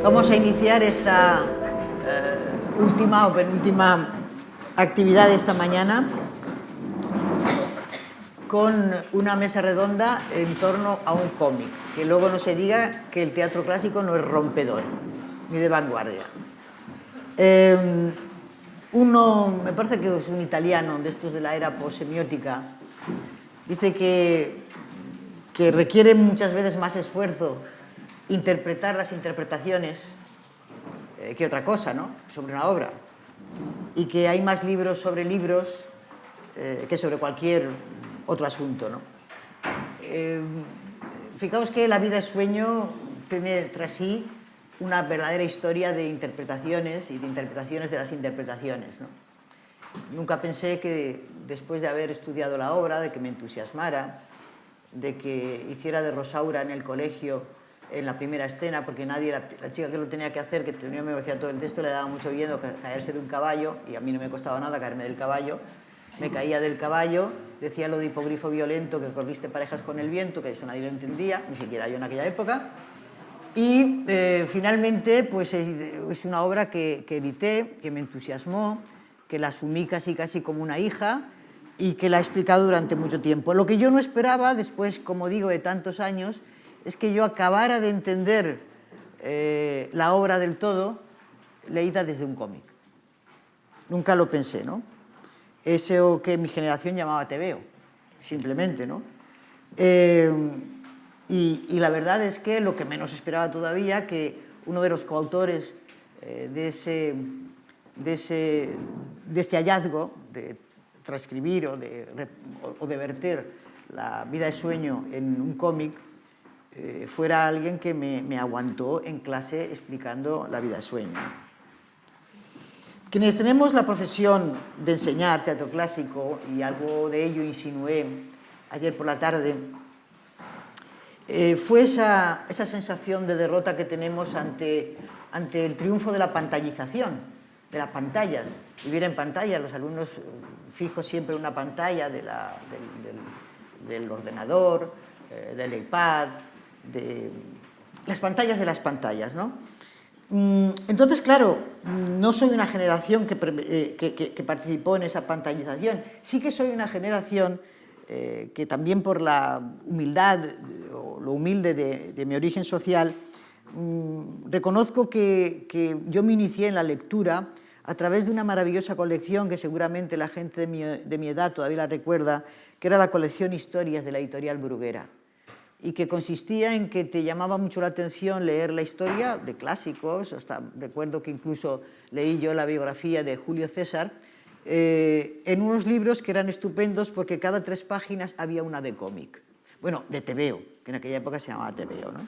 Vamos a iniciar esta última o penúltima actividad de esta mañana con una mesa redonda en torno a un cómic, que luego no se diga que el teatro clásico no es rompedor, ni de vanguardia. Uno, me parece que es un italiano de estos de la era postsemiótica, dice que requiere muchas veces más esfuerzo interpretar las interpretaciones que otra cosa, ¿no?, sobre una obra, y que hay más libros sobre libros que sobre cualquier otro asunto, ¿no? Fijaos que La vida es sueño tiene tras sí una verdadera historia de interpretaciones y de interpretaciones de las interpretaciones, ¿no? Nunca pensé que después de haber estudiado la obra, de que me entusiasmara, de que hiciera de Rosaura en el colegio en la primera escena, porque nadie, la chica que lo tenía que hacer, que tenía que memorizar todo el texto, le daba mucho miedo caerse de un caballo, y a mí no me costaba nada caerme del caballo. Me caía del caballo, decía lo de hipogrifo violento, que corriste parejas con el viento, que eso nadie lo entendía, ni siquiera yo en aquella época. Y finalmente, pues es una obra que edité, que me entusiasmó, que la asumí casi como una hija y que la he explicado durante mucho tiempo. Lo que yo no esperaba, después, como digo, de tantos años, es que yo acabara de entender la obra del todo leída desde un cómic. Nunca lo pensé, ¿no? Eso que mi generación llamaba tebeo, simplemente, ¿no? Y la verdad es que lo que menos esperaba todavía, que uno de los coautores de este hallazgo, de transcribir o de verter La vida es sueño en un cómic, fuera alguien que me aguantó en clase explicando La vida es sueño. Quienes tenemos la profesión de enseñar teatro clásico, y algo de ello insinué ayer por la tarde, fue esa sensación de derrota que tenemos ante el triunfo de la pantallización, de las pantallas. Vivir en pantalla, los alumnos fijo siempre una pantalla del ordenador, del iPad, de las pantallas de las pantallas, ¿no? Entonces, claro, no soy una generación que participó en esa pantallización. Sí que soy una generación que también por la humildad o lo humilde de mi origen social, reconozco que yo me inicié en la lectura a través de una maravillosa colección que seguramente la gente de mi edad todavía la recuerda, que era la colección Historias de la editorial Bruguera, y que consistía en que te llamaba mucho la atención leer la historia de clásicos. Hasta recuerdo que incluso leí yo la biografía de Julio César, en unos libros que eran estupendos porque cada 3 páginas había una de cómic. Bueno, de tebeo, que en aquella época se llamaba tebeo, ¿no?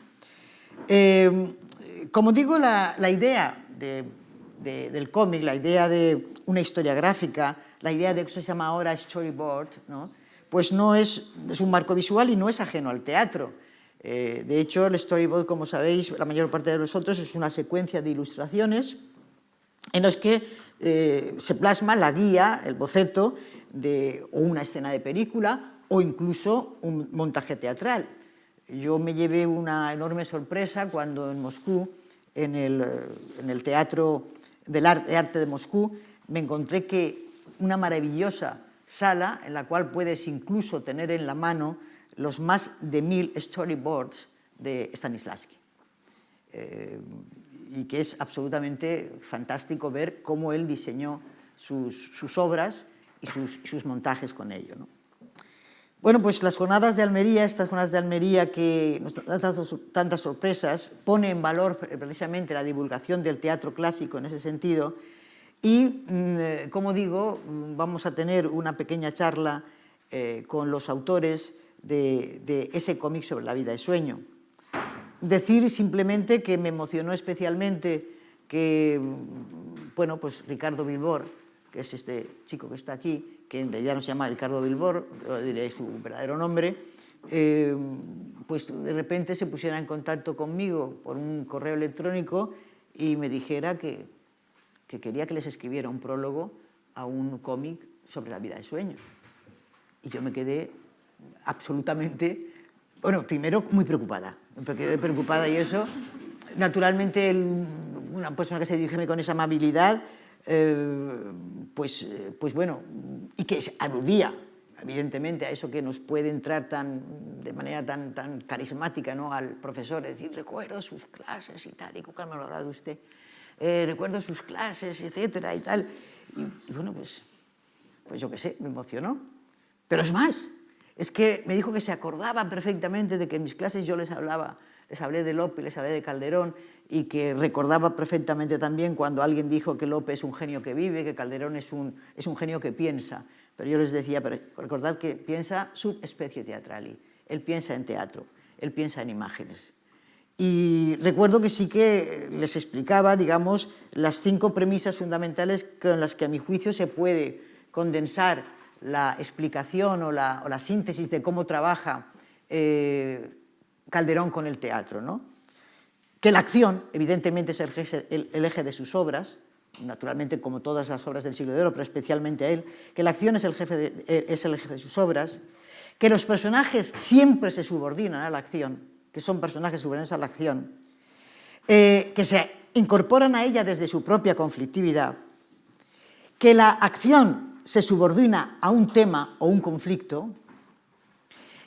Como digo, la idea del cómic, la idea de una historia gráfica, la idea de que eso se llama ahora storyboard, ¿no?, pues no es un marco visual y no es ajeno al teatro. De hecho, el storyboard, como sabéis, la mayor parte de vosotros, es una secuencia de ilustraciones en las que se plasma la guía, el boceto de o una escena de película o incluso un montaje teatral. Yo me llevé una enorme sorpresa cuando en Moscú, en el Teatro de Arte de Moscú, me encontré que una maravillosa sala en la cual puedes incluso tener en la mano los más de 1000 storyboards de Stanislavski. Y que es absolutamente fantástico ver cómo él diseñó sus obras y sus montajes con ello, ¿no? Bueno, pues las jornadas de Almería, estas jornadas de Almería que nos dan tantas sorpresas, pone en valor precisamente la divulgación del teatro clásico en ese sentido. Y, como digo, vamos a tener una pequeña charla con los autores de ese cómic sobre La vida es sueño. Decir simplemente que me emocionó especialmente que, bueno, pues Ricardo Bilbor, que es este chico que está aquí, que en realidad no se llama Ricardo Bilbor, diré su verdadero nombre, pues de repente se pusiera en contacto conmigo por un correo electrónico y me dijera que quería que les escribiera un prólogo a un cómic sobre La vida de sueño. Y yo me quedé absolutamente, bueno, primero muy preocupada, me quedé preocupada y eso, naturalmente, una persona que se dirige con esa amabilidad, pues bueno, y que aludía, evidentemente, a eso que nos puede entrar de manera tan carismática, ¿no?, al profesor, es decir, recuerdo sus clases y tal, y ¿cómo me lo habrá de usted? Recuerdo sus clases, etcétera, y tal. Y bueno, pues yo qué sé, me emocionó. Pero es más, es que me dijo que se acordaba perfectamente de que en mis clases yo les hablé de Lope, les hablé de Calderón, y que recordaba perfectamente también cuando alguien dijo que Lope es un genio que vive, que Calderón es un genio que piensa. Pero yo les decía, pero recordad que piensa sub specie teatrali. Él piensa en teatro, él piensa en imágenes. Y recuerdo que sí que les explicaba, digamos, las 5 premisas fundamentales con las que a mi juicio se puede condensar la explicación o la síntesis de cómo trabaja Calderón con el teatro, ¿no? Que la acción, evidentemente, es el eje de sus obras, naturalmente como todas las obras del siglo de oro, pero especialmente él, que la acción es el eje de sus obras, que los personajes siempre se subordinan a la acción, que son personajes subordinados a la acción, que se incorporan a ella desde su propia conflictividad, que la acción se subordina a un tema o un conflicto,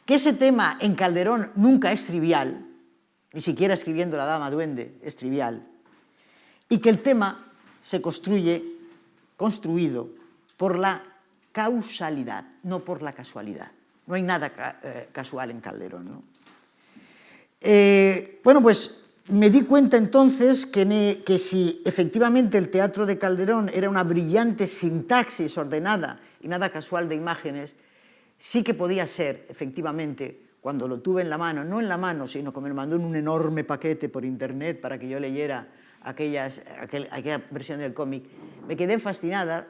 que ese tema en Calderón nunca es trivial, ni siquiera escribiendo La Dama Duende es trivial, y que el tema se construido por la causalidad, no por la casualidad. No hay nada casual en Calderón, ¿no? Bueno, pues me di cuenta entonces que si efectivamente el teatro de Calderón era una brillante sintaxis ordenada y nada casual de imágenes, sí que podía ser, efectivamente, cuando lo tuve en la mano, no en la mano, sino que me lo mandó en un enorme paquete por internet para que yo leyera aquella versión del cómic, me quedé fascinada.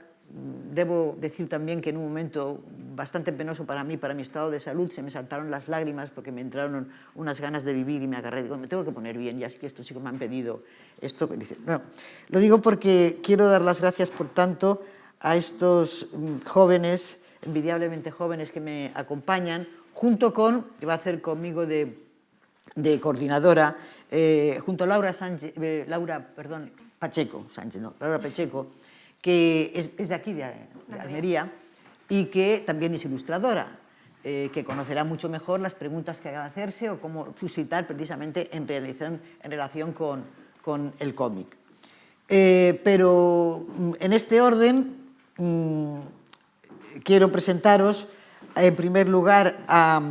Debo decir también que en un momento bastante penoso para mí, para mi estado de salud, se me saltaron las lágrimas porque me entraron unas ganas de vivir y me agarré. Digo, me tengo que poner bien, ya es que esto sí que me han pedido esto. Bueno, lo digo porque quiero dar las gracias, por tanto, a estos jóvenes, envidiablemente jóvenes, que me acompañan, junto con, que va a hacer conmigo de coordinadora, junto a Laura Pacheco, que es de aquí, de Almería, y que también es ilustradora, que conocerá mucho mejor las preguntas que hagan hacerse o cómo suscitar precisamente en relación con el cómic. Pero en este orden quiero presentaros en primer lugar a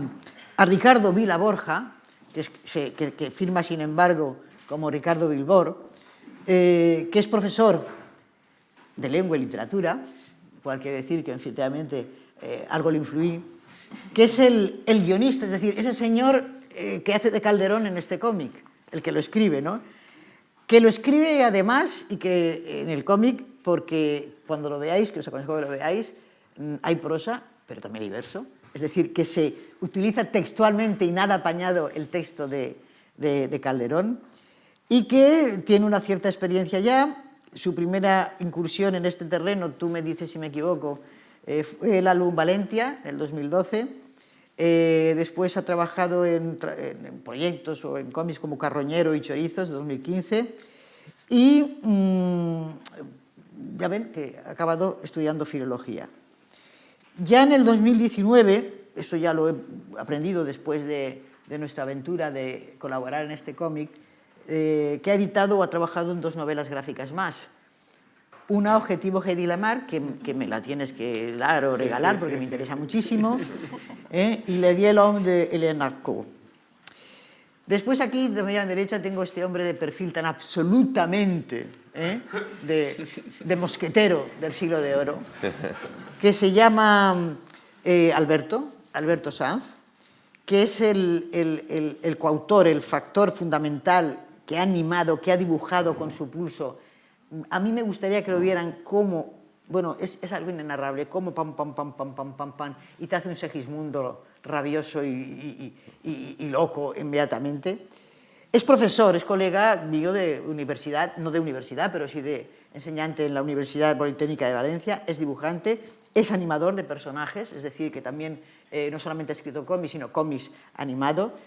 Ricardo Vila Borja, que firma sin embargo como Ricardo Bilbor, que es profesor de lengua y literatura, cual quiere decir que efectivamente algo le influí, que es el guionista, es decir, ese señor que hace de Calderón en este cómic, el que lo escribe, ¿no? Que lo escribe además, y que en el cómic, porque cuando lo veáis, que os aconsejo que lo veáis, hay prosa, pero también hay verso, es decir, que se utiliza textualmente y nada apañado el texto de Calderón, y que tiene una cierta experiencia ya. Su primera incursión en este terreno, tú me dices si me equivoco, fue la LUM Valencia, en el 2012. Después ha trabajado en proyectos o en cómics como Carroñero y Chorizos, de 2015. Y ya ven que ha acabado estudiando filología. Ya en el 2019, eso ya lo he aprendido después de nuestra aventura de colaborar en este cómic, que ha editado o ha trabajado en 2 novelas gráficas más. Una, Objetivo Hedy Lamarr, que me la tienes que dar o regalar porque me interesa muchísimo, y Le Vieil Homme de Hélène Arco. Después aquí, de media derecha, tengo este hombre de perfil tan absolutamente de mosquetero del siglo de oro, que se llama Alberto Sanz, que es el coautor, el factor fundamental que ha animado, que ha dibujado con su pulso. A mí me gustaría que lo vieran como, bueno, es algo inenarrable, como pam, pam, pam, pam, pam, pam, pam, y te hace un Segismundo rabioso y loco inmediatamente. Es profesor, es colega mío de universidad, no de universidad, pero sí de enseñante en la Universidad Politécnica de Valencia, es dibujante, es animador de personajes, es decir, que también no solamente ha escrito cómics, sino cómics animado,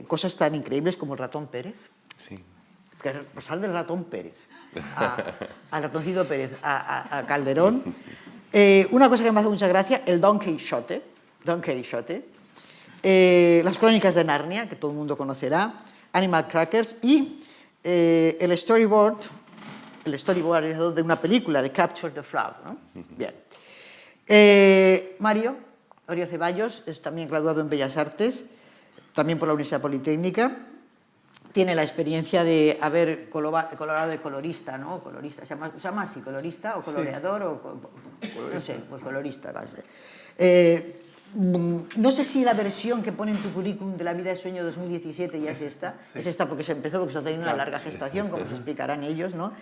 cosas tan increíbles como El Ratón Pérez. Sí. pasar del ratón Pérez al ratoncito Pérez a Calderón. Una cosa que me hace mucha gracia, el Don Quixote, las Crónicas de Narnia, que todo el mundo conocerá, Animal Crackers y el storyboard de una película, de Capture the Flag, ¿no? Bien. Mario Ceballos es también graduado en Bellas Artes, también por la Universidad Politécnica. Tiene la experiencia de haber colaborado de colorista, ¿no? Colorista, ¿se llama así? ¿Colorista o coloreador? No sé, pues colorista. No sé si la versión que pone en tu currículum de La vida de sueño 2017 ya es esta. Sí. Es esta porque se empezó, porque está teniendo una larga gestación, como se explicarán ellos, ¿no?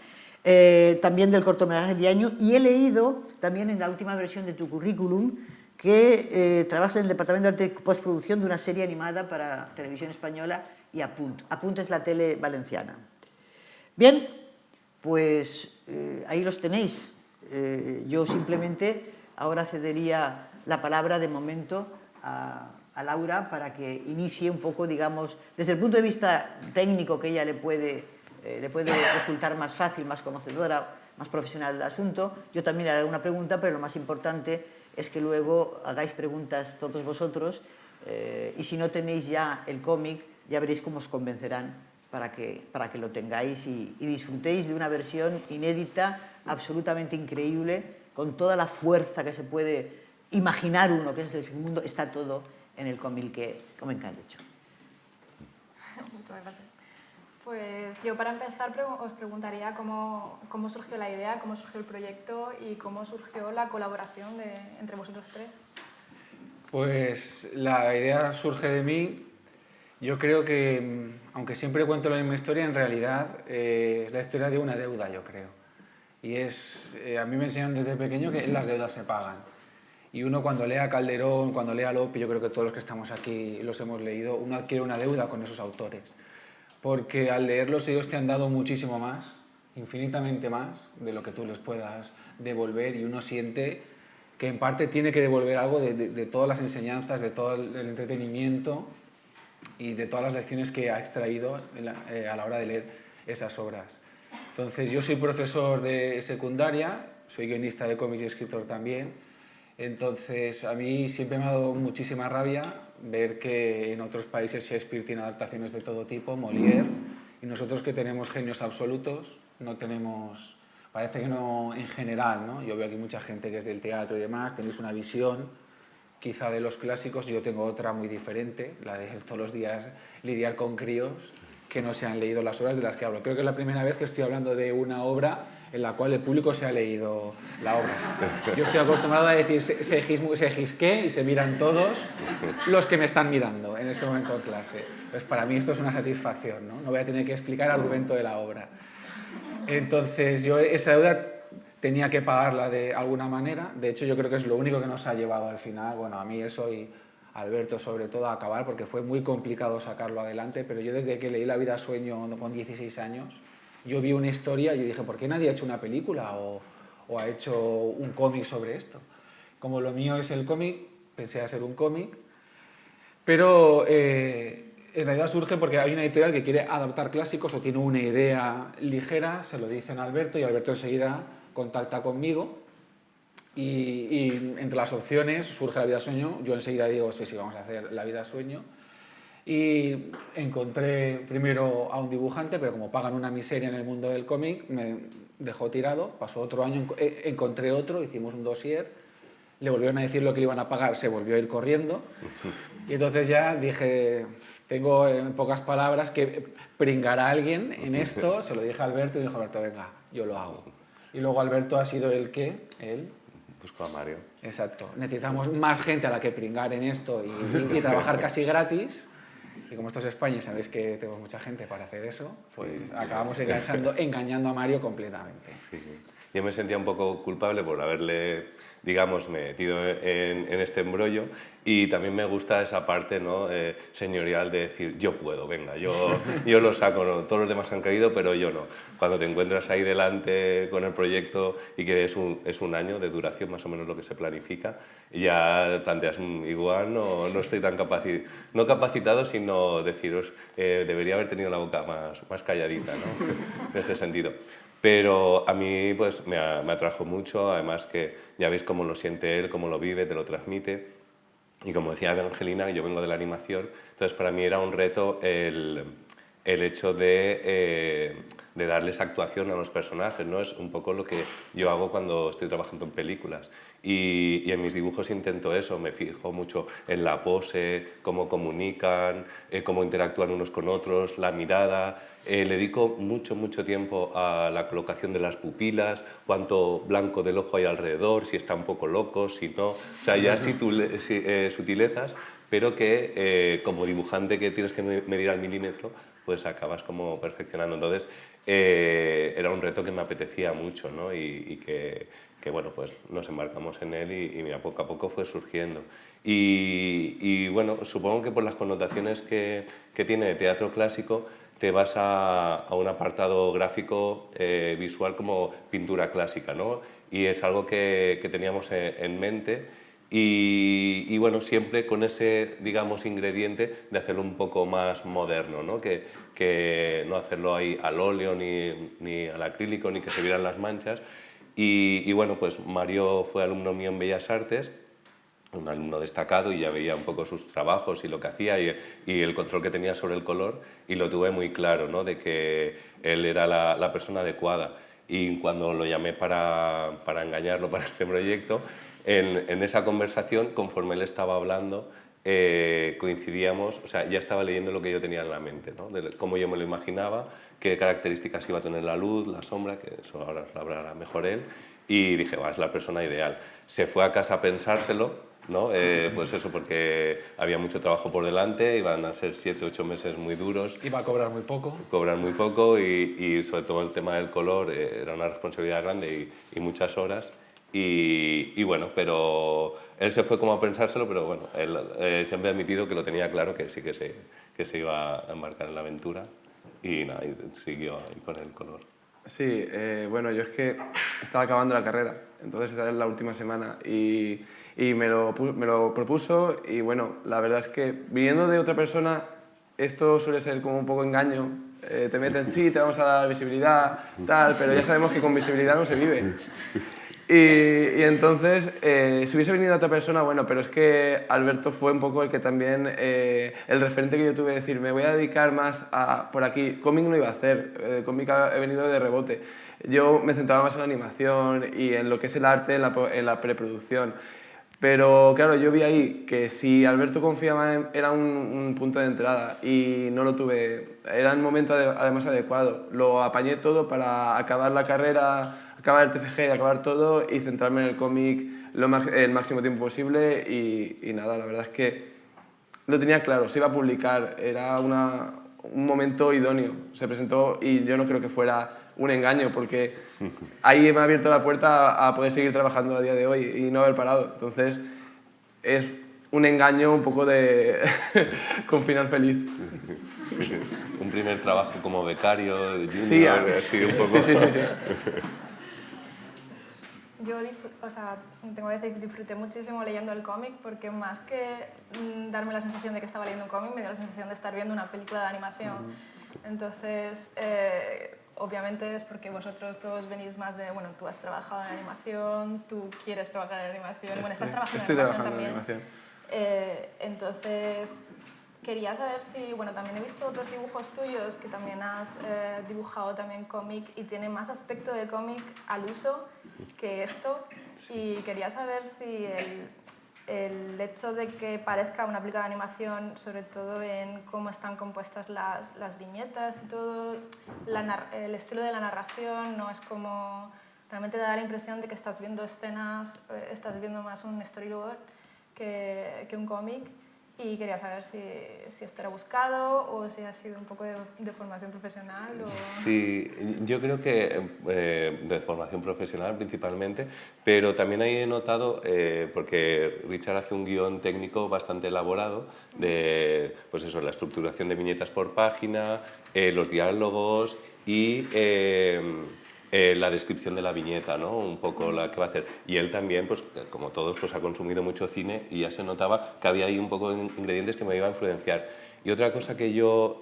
También del cortometraje de año. Y he leído también en la última versión de tu currículum que trabajas en el departamento de arte y postproducción de una serie animada para televisión española y Apunt. Apunt es la tele valenciana. Bien, pues ahí los tenéis. Yo simplemente ahora cedería la palabra de momento a Laura para que inicie un poco, digamos, desde el punto de vista técnico que ella le puede resultar más fácil, más conocedora, más profesional del asunto. Yo también le haré una pregunta, pero lo más importante es que luego hagáis preguntas todos vosotros y si no tenéis ya el cómic, ya veréis cómo os convencerán para que lo tengáis y disfrutéis de una versión inédita, absolutamente increíble, con toda la fuerza que se puede imaginar uno, que es el mundo, está todo en el cómic que han hecho. Muchas gracias. Pues yo para empezar os preguntaría cómo surgió la idea, cómo surgió el proyecto y cómo surgió la colaboración entre vosotros tres. Pues la idea surge de mí. Yo creo que, aunque siempre cuento la misma historia, en realidad es la historia de una deuda, yo creo. Y a mí me enseñaron desde pequeño que las deudas se pagan. Y uno cuando lee a Calderón, cuando lee a Lope, yo creo que todos los que estamos aquí los hemos leído, uno adquiere una deuda con esos autores. Porque al leerlos ellos te han dado muchísimo más, infinitamente más, de lo que tú les puedas devolver, y uno siente que en parte tiene que devolver algo de todas las enseñanzas, de todo el entretenimiento y de todas las lecciones que ha extraído a la hora de leer esas obras. Entonces, yo soy profesor de secundaria, soy guionista de cómics y escritor también. Entonces, a mí siempre me ha dado muchísima rabia ver que en otros países Shakespeare tiene adaptaciones de todo tipo, Molière, y nosotros que tenemos genios absolutos, no tenemos, parece que no en general, ¿no? Yo veo aquí mucha gente que es del teatro y demás, tenéis una visión quizá de los clásicos, yo tengo otra muy diferente, la de todos los días lidiar con críos que no se han leído las obras de las que hablo. Creo que es la primera vez que estoy hablando de una obra en la cual el público se ha leído la obra. Yo estoy acostumbrado a decir se gisqué y se miran todos los que me están mirando en ese momento de clase. Pues para mí esto es una satisfacción, ¿no? No voy a tener que explicar el argumento de la obra. Entonces yo esa deuda tenía que pagarla de alguna manera. De hecho, yo creo que es lo único que nos ha llevado al final, bueno, a mí eso y a Alberto sobre todo, a acabar, porque fue muy complicado sacarlo adelante, pero yo desde que leí La vida sueño con 16 años, yo vi una historia y dije, ¿por qué nadie ha hecho una película o ha hecho un cómic sobre esto? Como lo mío es el cómic, pensé hacer un cómic, pero en realidad surge porque hay una editorial que quiere adaptar clásicos o tiene una idea ligera, se lo dicen a Alberto y Alberto enseguida contacta conmigo y entre las opciones surge La vida sueño. Yo enseguida digo, sí, vamos a hacer La vida sueño. Y encontré primero a un dibujante, pero como pagan una miseria en el mundo del cómic, me dejó tirado. Pasó otro año, encontré otro, hicimos un dossier, le volvieron a decir lo que le iban a pagar, se volvió a ir corriendo. Y entonces ya dije, tengo en pocas palabras que pringar a alguien en esto. Se lo dije a Alberto y dijo, Alberto, venga, yo lo hago. Y luego Alberto ha sido él. Buscó a Mario. Exacto. Necesitamos más gente a la que pringar en esto y trabajar casi gratis. Y como esto es España y sabéis que tenemos mucha gente para hacer eso, pues acabamos engañando a Mario completamente. Sí. Yo me sentía un poco culpable por haberle digamos, metido en este embrollo, y también me gusta esa parte, ¿no? Señorial de decir, yo puedo, venga, yo lo saco, ¿no? Todos los demás han caído, pero yo no. Cuando te encuentras ahí delante con el proyecto y que es un año de duración, más o menos lo que se planifica, y ya planteas, igual no estoy tan no capacitado, sino deciros, debería haber tenido la boca más calladita, ¿no? En este sentido. Pero a mí pues, me atrajo mucho, además que ya veis cómo lo siente él, cómo lo vive, te lo transmite. Y como decía Angelina, yo vengo de la animación, entonces para mí era un reto el hecho de darles actuación a los personajes, ¿no? Es un poco lo que yo hago cuando estoy trabajando en películas. Y en mis dibujos intento eso, me fijo mucho en la pose, cómo comunican, cómo interactúan unos con otros, la mirada. Le dedico mucho tiempo a la colocación de las pupilas, cuánto blanco del ojo hay alrededor, si está un poco loco, si no. O sea, ya sutilezas, pero que como dibujante que tienes que medir al milímetro, pues acabas como perfeccionando. Entonces, era un reto que me apetecía mucho, ¿no? Y que bueno, pues nos embarcamos en él y mira, poco a poco fue surgiendo. Y bueno, supongo que por las connotaciones que tiene de teatro clásico, te vas a un apartado gráfico visual como pintura clásica, ¿no? Y es algo que teníamos en mente y bueno, siempre con ese, digamos, ingrediente de hacerlo un poco más moderno, ¿no? Que no hacerlo ahí al óleo ni al acrílico ni que se vieran las manchas. Y bueno, pues Mario fue alumno mío en Bellas Artes, un alumno destacado, y ya veía un poco sus trabajos y lo que hacía y el control que tenía sobre el color, y lo tuve muy claro, ¿no? De que él era la persona adecuada. Y cuando lo llamé para engañarlo para este proyecto, en esa conversación, conforme él estaba hablando, coincidíamos, o sea, ya estaba leyendo lo que yo tenía en la mente, ¿no? De cómo yo me lo imaginaba, qué características iba a tener la luz, la sombra, que eso ahora lo hablará mejor él, y dije, va, es la persona ideal. Se fue a casa a pensárselo, ¿no? Pues eso, porque había mucho trabajo por delante, iban a ser 7 u 8 meses muy duros. Iba a cobrar muy poco. Cobrar muy poco y sobre todo el tema del color era una responsabilidad grande y muchas horas. Y bueno, pero él se fue como a pensárselo, pero bueno, él siempre ha admitido que lo tenía claro, que sí que se iba a embarcar en la aventura y nada, y siguió ahí con el color. Sí, bueno, yo es que estaba acabando la carrera, entonces esta es la última semana y me lo propuso y bueno, la verdad es que viniendo de otra persona esto suele ser como un poco engaño, te meten, sí, te vamos a dar visibilidad, tal, pero ya sabemos que con visibilidad no se vive. Y entonces, si hubiese venido otra persona, bueno, pero es que Alberto fue un poco el que también, el referente que yo tuve, de decir, me voy a dedicar más a por aquí. Cómic no iba a hacer, cómic he venido de rebote. Yo me centraba más en la animación y en lo que es el arte, en la preproducción. Pero claro, yo vi ahí que si Alberto confiaba era un punto de entrada y no lo tuve, era el momento además adecuado. Lo apañé todo para acabar la carrera, acabar el TFG, acabar todo y centrarme en el cómic el máximo tiempo posible y nada, la verdad es que lo tenía claro, se iba a publicar, era un momento idóneo, se presentó y yo no creo que fuera un engaño porque ahí me ha abierto la puerta a poder seguir trabajando a día de hoy y no haber parado, entonces es un engaño un poco de con final feliz. Sí, un primer trabajo como becario, de junior, sí, así un poco... Sí. Yo tengo que decir que disfruté muchísimo leyendo el cómic porque más que darme la sensación de que estaba leyendo un cómic, me dio la sensación de estar viendo una película de animación. Entonces, obviamente es porque vosotros todos venís más de, bueno, tú has trabajado en animación, tú quieres trabajar en animación, bueno, estás trabajando en animación también. Entonces, quería saber si, bueno, también he visto otros dibujos tuyos que también has dibujado también cómic y tiene más aspecto de cómic al uso que esto y quería saber si el hecho de que parezca una película de animación, sobre todo en cómo están compuestas las viñetas y todo, el estilo de la narración no es como, realmente da la impresión de que estás viendo escenas, estás viendo más un storyboard que un cómic. y quería saber si esto era buscado o si ha sido un poco de formación profesional. O... Sí, yo creo que de formación profesional principalmente, pero también ahí he notado, porque Richard hace un guión técnico bastante elaborado de, pues eso, la estructuración de viñetas por página, los diálogos y la descripción de la viñeta, ¿no? Un poco la que va a hacer. Y él también, pues, como todos, pues, ha consumido mucho cine y ya se notaba que había ahí un poco de ingredientes que me iban a influenciar. Y otra cosa que yo,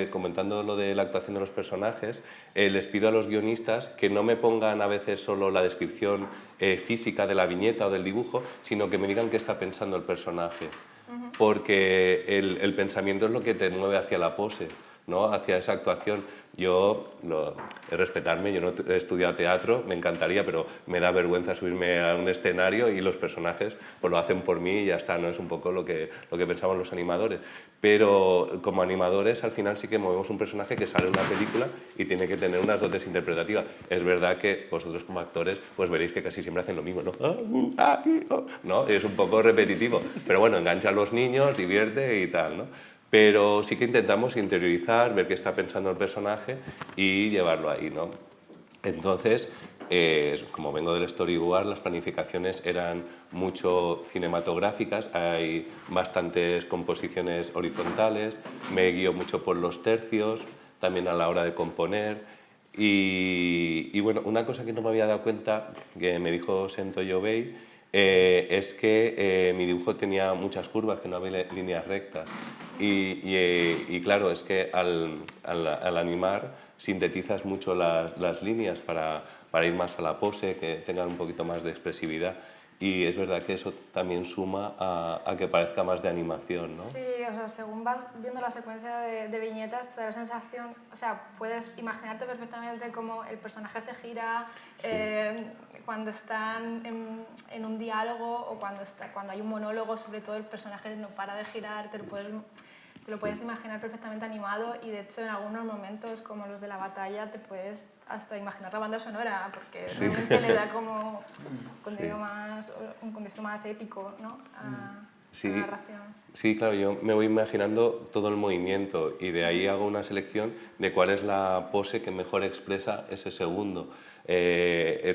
comentando lo de la actuación de los personajes, les pido a los guionistas que no me pongan a veces solo la descripción física de la viñeta o del dibujo, sino que me digan qué está pensando el personaje. Porque el pensamiento es lo que te mueve hacia la pose, ¿no? Hacia esa actuación. Yo, respetarme, yo no he estudiado teatro, me encantaría, pero me da vergüenza subirme a un escenario y los personajes pues lo hacen por mí y ya está, ¿no? Es un poco lo que pensaban los animadores. Pero como animadores al final sí que movemos un personaje que sale en una película y tiene que tener unas dotes interpretativas. Es verdad que vosotros como actores pues veréis que casi siempre hacen lo mismo, ¿no? ¿No? Es un poco repetitivo, pero bueno, engancha a los niños, divierte y tal, ¿no? Pero sí que intentamos interiorizar, ver qué está pensando el personaje y llevarlo ahí, ¿no? Entonces, como vengo del storyboard, las planificaciones eran mucho cinematográficas, hay bastantes composiciones horizontales, me guío mucho por los tercios, también a la hora de componer. Y bueno, una cosa que no me había dado cuenta, que me dijo Sento Yobei, es que mi dibujo tenía muchas curvas, que no había líneas rectas. Y claro, es que al animar sintetizas mucho las líneas para ir más a la pose, que tengan un poquito más de expresividad. Y es verdad que eso también suma a que parezca más de animación, ¿no? Sí, o sea, según vas viendo la secuencia de viñetas, te da la sensación, o sea, puedes imaginarte perfectamente cómo el personaje se gira cuando están en un diálogo o cuando hay un monólogo, sobre todo el personaje no para de girar, te lo puedes imaginar perfectamente animado y de hecho en algunos momentos como los de la batalla te puedes hasta imaginar la banda sonora porque realmente le da como un contenido más épico, ¿no? a la narración. Sí, claro, yo me voy imaginando todo el movimiento y de ahí hago una selección de cuál es la pose que mejor expresa ese segundo.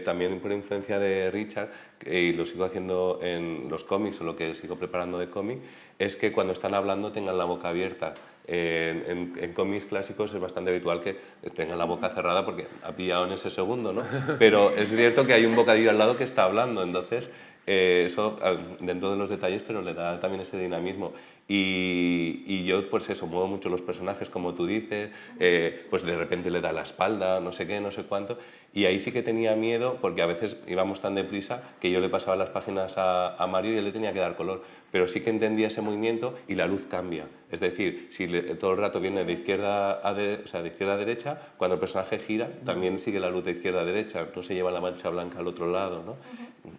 También por influencia de Richard, y lo sigo haciendo en los cómics o lo que sigo preparando de cómic, es que cuando están hablando tengan la boca abierta. En cómics clásicos es bastante habitual que tengan la boca cerrada porque ha pillado en ese segundo, ¿no? Pero es cierto que hay un bocadillo al lado que está hablando, entonces eso dentro de los detalles, pero le da también ese dinamismo. Y yo, pues eso, muevo mucho los personajes, como tú dices, pues de repente le da la espalda, no sé qué, no sé cuánto, y ahí sí que tenía miedo, porque a veces íbamos tan deprisa que yo le pasaba las páginas a Mario y él le tenía que dar color, pero sí que entendía ese movimiento y la luz cambia. Es decir, si todo el rato viene de izquierda a derecha, cuando el personaje gira, también sigue la luz de izquierda a derecha, no se lleva la mancha blanca al otro lado, ¿no?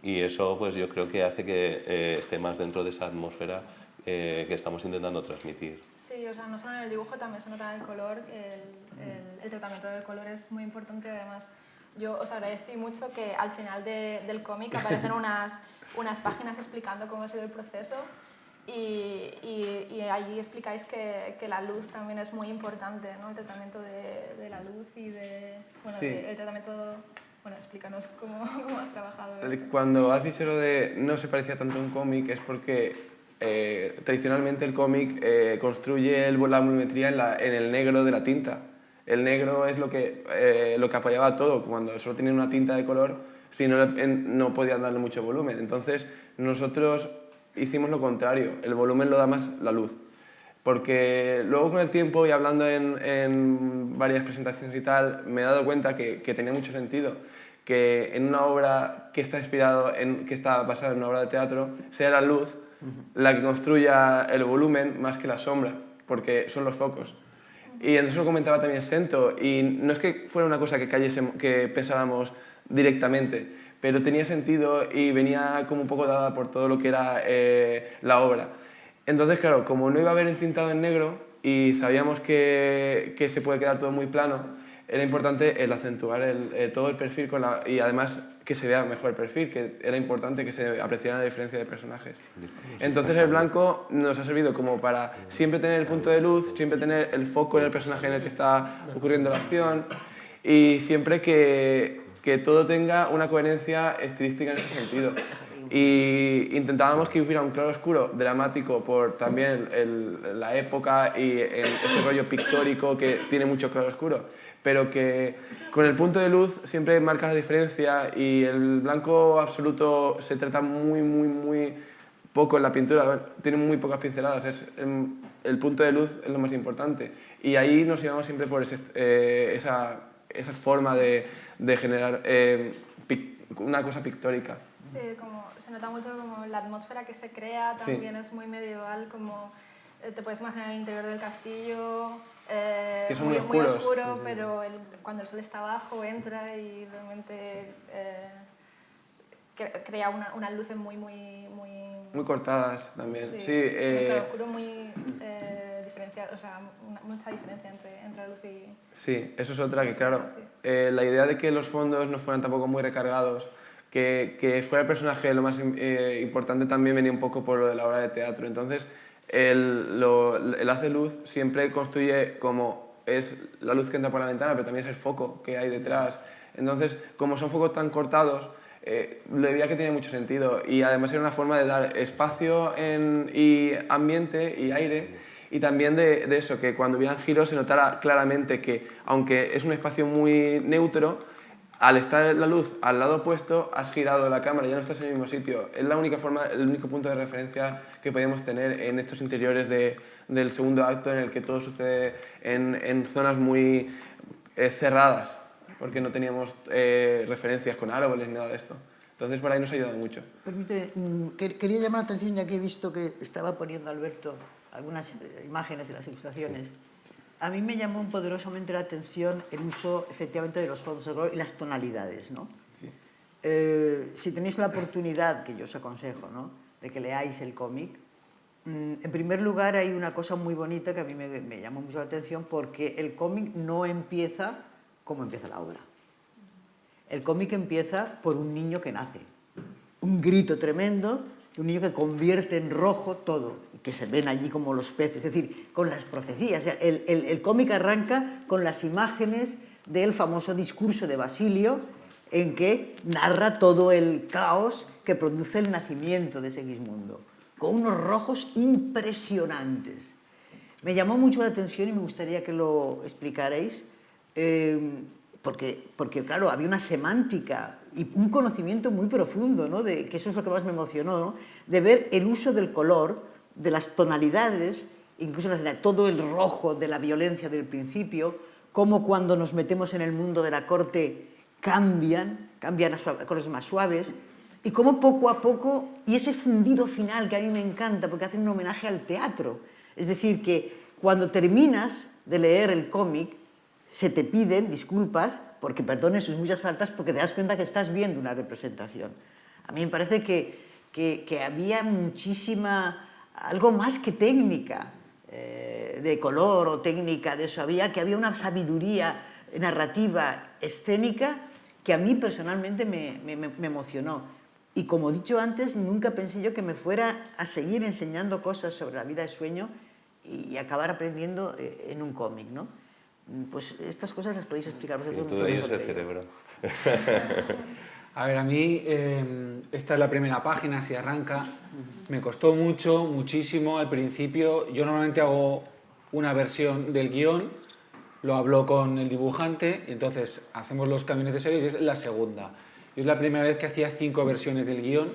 Y eso, pues yo creo que hace que esté más dentro de esa atmósfera que estamos intentando transmitir. Sí, o sea, no solo en el dibujo, también se nota en el color, el tratamiento del color es muy importante. Además, yo os agradecí mucho que al final del cómic aparecen unas páginas explicando cómo ha sido el proceso y ahí explicáis que la luz también es muy importante, ¿no? El tratamiento de la luz y el tratamiento... Bueno, explícanos cómo has trabajado esto. Cuando has dicho lo de no se parecía tanto a un cómic es porque tradicionalmente el cómic construye la volumetría en el negro de la tinta. El negro es lo que apoyaba todo. Cuando solo tenían una tinta de color, si no podían darle mucho volumen. Entonces nosotros hicimos lo contrario. El volumen lo da más la luz. Porque luego con el tiempo y hablando en varias presentaciones y tal, me he dado cuenta que tenía mucho sentido que en una obra que está basada en una obra de teatro sea la luz la que construya el volumen más que la sombra, porque son los focos. Y entonces lo comentaba también Sento, y no es que fuera una cosa que pensábamos directamente, pero tenía sentido y venía como un poco dada por todo lo que era la obra. Entonces, claro, como no iba a haber entintado en negro y sabíamos que se puede quedar todo muy plano, era importante el acentuar todo el perfil y además que se vea mejor el perfil, que era importante que se apreciara la diferencia de personajes. Entonces el blanco nos ha servido como para siempre tener el punto de luz, siempre tener el foco en el personaje en el que está ocurriendo la acción y siempre que todo tenga una coherencia estilística en ese sentido. Y intentábamos que hubiera un claro oscuro dramático por también la época y ese rollo pictórico que tiene mucho claro oscuro, pero que con el punto de luz siempre marca la diferencia y el blanco absoluto se trata muy poco en la pintura, tiene muy pocas pinceladas, el punto de luz es lo más importante y ahí nos llevamos siempre por esa forma de generar una cosa pictórica. Sí, como se nota mucho como la atmósfera que se crea también es muy medieval, como te puedes imaginar el interior del castillo, que son muy oscuro, sí. pero cuando el sol está abajo entra y realmente crea unas luces muy cortadas también. Sí, un claroscuro muy diferenciado, o sea, mucha diferencia entre la luz y... Sí, eso es otra que, claro, la idea de que los fondos no fueran tampoco muy recargados, que fuera el personaje lo más importante también venía un poco por lo de la obra de teatro. Entonces, el haz de luz siempre construye como es la luz que entra por la ventana, pero también es el foco que hay detrás. Entonces, como son focos tan cortados, le veía que tenía mucho sentido y además era una forma de dar espacio y ambiente y aire y también de eso, que cuando hubieran giros se notara claramente que, aunque es un espacio muy neutro, al estar la luz al lado opuesto, has girado la cámara, ya no estás en el mismo sitio. Es la única forma, el único punto de referencia que podíamos tener en estos interiores del segundo acto en el que todo sucede en zonas muy cerradas, porque no teníamos referencias con árboles ni nada de esto. Entonces, por ahí nos ha ayudado mucho. Permite, quería llamar la atención, ya que he visto que estaba poniendo Alberto algunas imágenes de las ilustraciones. A mí me llamó poderosamente la atención el uso, efectivamente, de los fondos de color y las tonalidades, ¿no? Sí. Si tenéis la oportunidad, que yo os aconsejo, ¿no?, de que leáis el cómic, en primer lugar hay una cosa muy bonita que a mí me llamó mucho la atención, porque el cómic no empieza como empieza la obra. El cómic empieza por un niño que nace. Un grito tremendo, un niño que convierte en rojo todo, que se ven allí como los peces, es decir, con las profecías. O sea, el cómic arranca con las imágenes del famoso discurso de Basilio, en que narra todo el caos que produce el nacimiento de Segismundo, con unos rojos impresionantes. Me llamó mucho la atención y me gustaría que lo explicarais, porque claro, había una semántica y un conocimiento muy profundo, ¿no?, que eso es lo que más me emocionó, ¿no?, de ver el uso del color, de las tonalidades, incluso todo el rojo de la violencia del principio, cómo cuando nos metemos en el mundo de la corte cambian a colores más suaves, y cómo poco a poco, y ese fundido final que a mí me encanta, porque hace un homenaje al teatro. Es decir, que cuando terminas de leer el cómic, se te piden disculpas porque perdones sus muchas faltas, porque te das cuenta que estás viendo una representación. A mí me parece que había muchísima, algo más que técnica de color o técnica de eso, que había una sabiduría narrativa, escénica, que a mí personalmente me emocionó. Y como he dicho antes, nunca pensé yo que me fuera a seguir enseñando cosas sobre la vida de sueño y acabar aprendiendo en un cómic, ¿no? Pues estas cosas las podéis explicar vosotros. Y todo ello es el cerebro. A ver, a mí esta es la primera página, así arranca. Me costó muchísimo al principio. Yo normalmente hago una versión del guión, lo hablo con el dibujante, y entonces hacemos los camiones de series y es la segunda. Y es la primera vez que hacía 5 versiones del guión,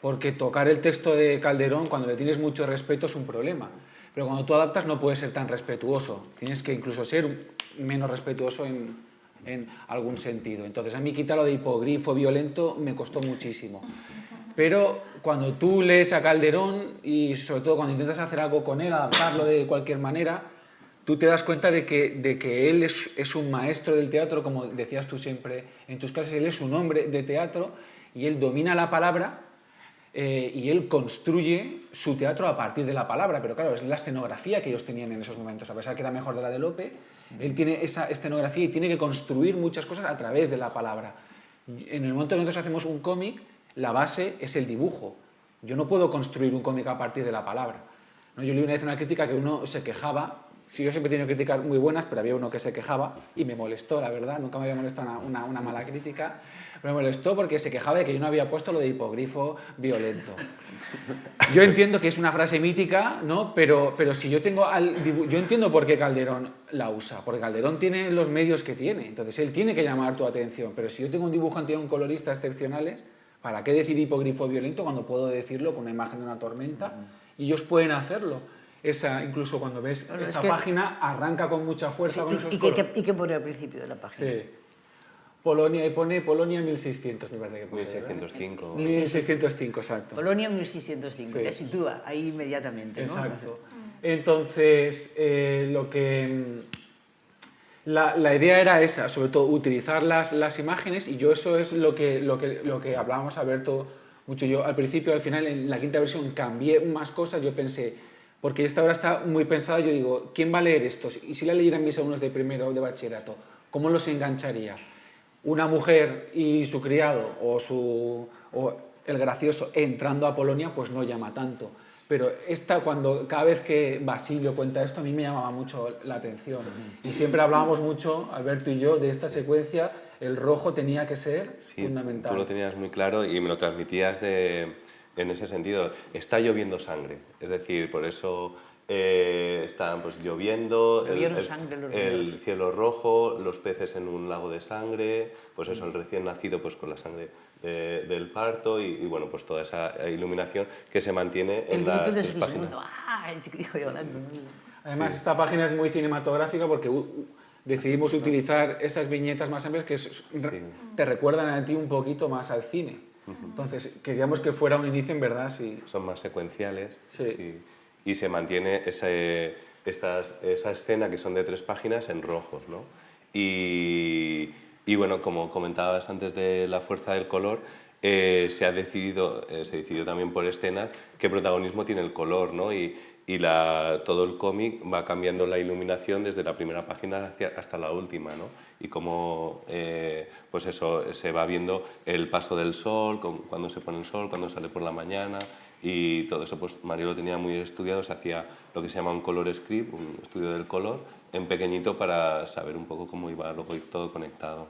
porque tocar el texto de Calderón, cuando le tienes mucho respeto, es un problema. Pero cuando tú adaptas no puedes ser tan respetuoso, tienes que incluso ser menos respetuoso en algún sentido. Entonces a mí quitarlo de hipogrifo violento me costó muchísimo. Pero cuando tú lees a Calderón y sobre todo cuando intentas hacer algo con él, adaptarlo de cualquier manera, tú te das cuenta de que él es un maestro del teatro, como decías tú siempre en tus clases, él es un hombre de teatro y él domina la palabra. Y él construye su teatro a partir de la palabra, pero claro, es la escenografía que ellos tenían en esos momentos, a pesar que era mejor de la de Lope, Él tiene esa escenografía y tiene que construir muchas cosas a través de la palabra. En el momento que nosotros hacemos un cómic, la base es el dibujo. Yo no puedo construir un cómic a partir de la palabra, ¿no? Yo leí una vez una crítica que uno se quejaba. Sí, yo siempre he tenido críticas muy buenas, pero había uno que se quejaba y me molestó, la verdad. Nunca me había molestado una mala crítica. Pero me molestó porque se quejaba de que yo no había puesto lo de hipogrifo violento. Yo entiendo que es una frase mítica, ¿no? Pero si yo tengo yo entiendo por qué Calderón la usa, porque Calderón tiene los medios que tiene, entonces él tiene que llamar tu atención. Pero si yo tengo un dibujante y un colorista excepcionales, ¿para qué decir hipogrifo violento cuando puedo decirlo con una imagen de una tormenta? Y ellos pueden hacerlo. Incluso cuando ves esta página, arranca con mucha fuerza con esos colores. ¿Y qué pone al principio de la página? Sí. Polonia, y pone Polonia 1600, me parece que pone. 1605. 1605, exacto. Polonia 1605, Sí. te sitúa ahí inmediatamente, ¿no? Exacto. Entonces, la idea era esa, sobre todo utilizar las imágenes, y yo eso es lo que hablábamos, Alberto, mucho. Yo al principio, al final, en la quinta versión cambié más cosas. Yo pensé, porque esta obra está muy pensada, yo digo, ¿quién va a leer esto? Y si la leyeran mis alumnos de primero o de bachillerato, ¿cómo los engancharía? Una mujer y su criado o el gracioso entrando a Polonia, pues no llama tanto. Pero cada vez que Basilio cuenta esto, a mí me llamaba mucho la atención. Y siempre hablábamos mucho, Alberto y yo, de esta secuencia. El rojo tenía que ser fundamental. Tú lo tenías muy claro y me lo transmitías en ese sentido. Está lloviendo sangre, es decir, por eso están pues lloviendo, el cielo rojo, los peces en un lago de sangre, pues eso, el recién nacido pues con la sangre del parto y bueno, pues toda esa iluminación que se mantiene en las El grito de tres páginas. Segismundo, el chiquillo llorando. Además, esta página es muy cinematográfica porque decidimos utilizar esas viñetas más amplias que te recuerdan a ti un poquito más al cine. Entonces, queríamos que fuera un inicio, en verdad, sí. Son más secuenciales. Sí. Sí. Y se mantiene esa escena que son de 3 páginas en rojos, ¿no? Y bueno, como comentabas antes de la fuerza del color, se decidió también por escenas qué protagonismo tiene el color, ¿no? Y todo el cómic va cambiando la iluminación desde la primera página hasta la última, ¿no? Y cómo pues eso, se va viendo el paso del sol, cuando se pone el sol, cuando sale por la mañana, y todo eso pues Mario lo tenía muy estudiado, se hacía lo que se llama un color script, un estudio del color, en pequeñito para saber un poco cómo iba luego ir todo conectado.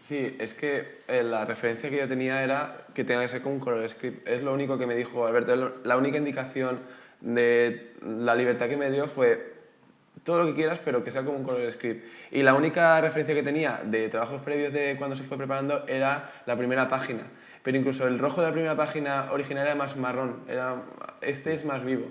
Sí, es que la referencia que yo tenía era que tenía que ser con un color script. Es lo único que me dijo Alberto. La única indicación de la libertad que me dio fue todo lo que quieras, pero que sea como un color script. Y la única referencia que tenía de trabajos previos de cuando se fue preparando era la primera página. Pero incluso el rojo de la primera página original era más marrón, este es más vivo.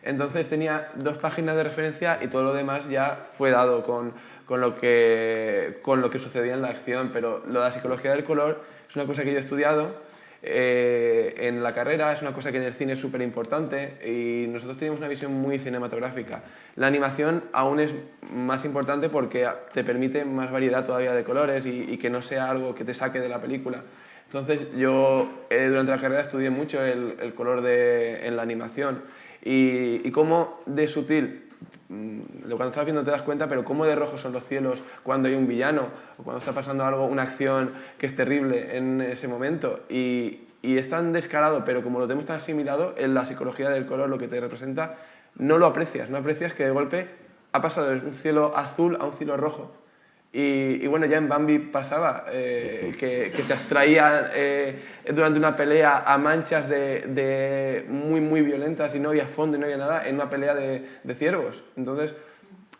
Entonces tenía 2 páginas de referencia y todo lo demás ya fue dado con lo que sucedía en la acción. Pero lo de la psicología del color es una cosa que yo he estudiado en la carrera, es una cosa que en el cine es súper importante y nosotros teníamos una visión muy cinematográfica. La animación aún es más importante porque te permite más variedad todavía de colores y que no sea algo que te saque de la película. Entonces yo durante la carrera estudié mucho el color en la animación y cómo de sutil, cuando estás viendo te das cuenta, pero cómo de rojos son los cielos cuando hay un villano o cuando está pasando algo, una acción que es terrible en ese momento y es tan descarado, pero como lo tenemos tan asimilado, en la psicología del color lo que te representa, no lo aprecias, no aprecias que de golpe ha pasado de un cielo azul a un cielo rojo. Y bueno, ya en Bambi pasaba que se abstraía durante una pelea a manchas muy violentas y no había fondo y no había nada en una pelea de ciervos. Entonces,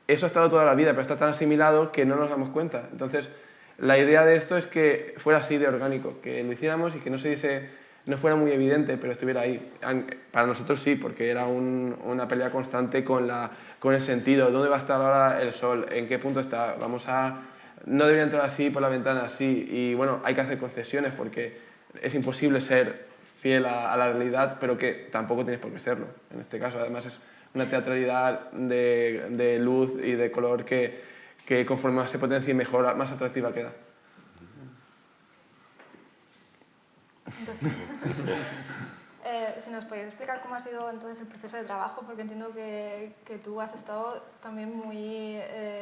eso ha estado toda la vida, pero está tan asimilado que no nos damos cuenta. Entonces, la idea de esto es que fuera así de orgánico, que lo hiciéramos y que no fuera muy evidente, pero estuviera ahí. Para nosotros sí, porque era una pelea constante con el sentido. ¿Dónde va a estar ahora el sol? ¿En qué punto está? No debería entrar así por la ventana así. Y bueno, hay que hacer concesiones porque es imposible ser fiel a la realidad, pero que tampoco tienes por qué serlo. En este caso, además, es una teatralidad de luz y de color que conforme más se potencia y mejor, más atractiva queda. Si nos podéis explicar cómo ha sido entonces el proceso de trabajo, porque entiendo que tú has estado también muy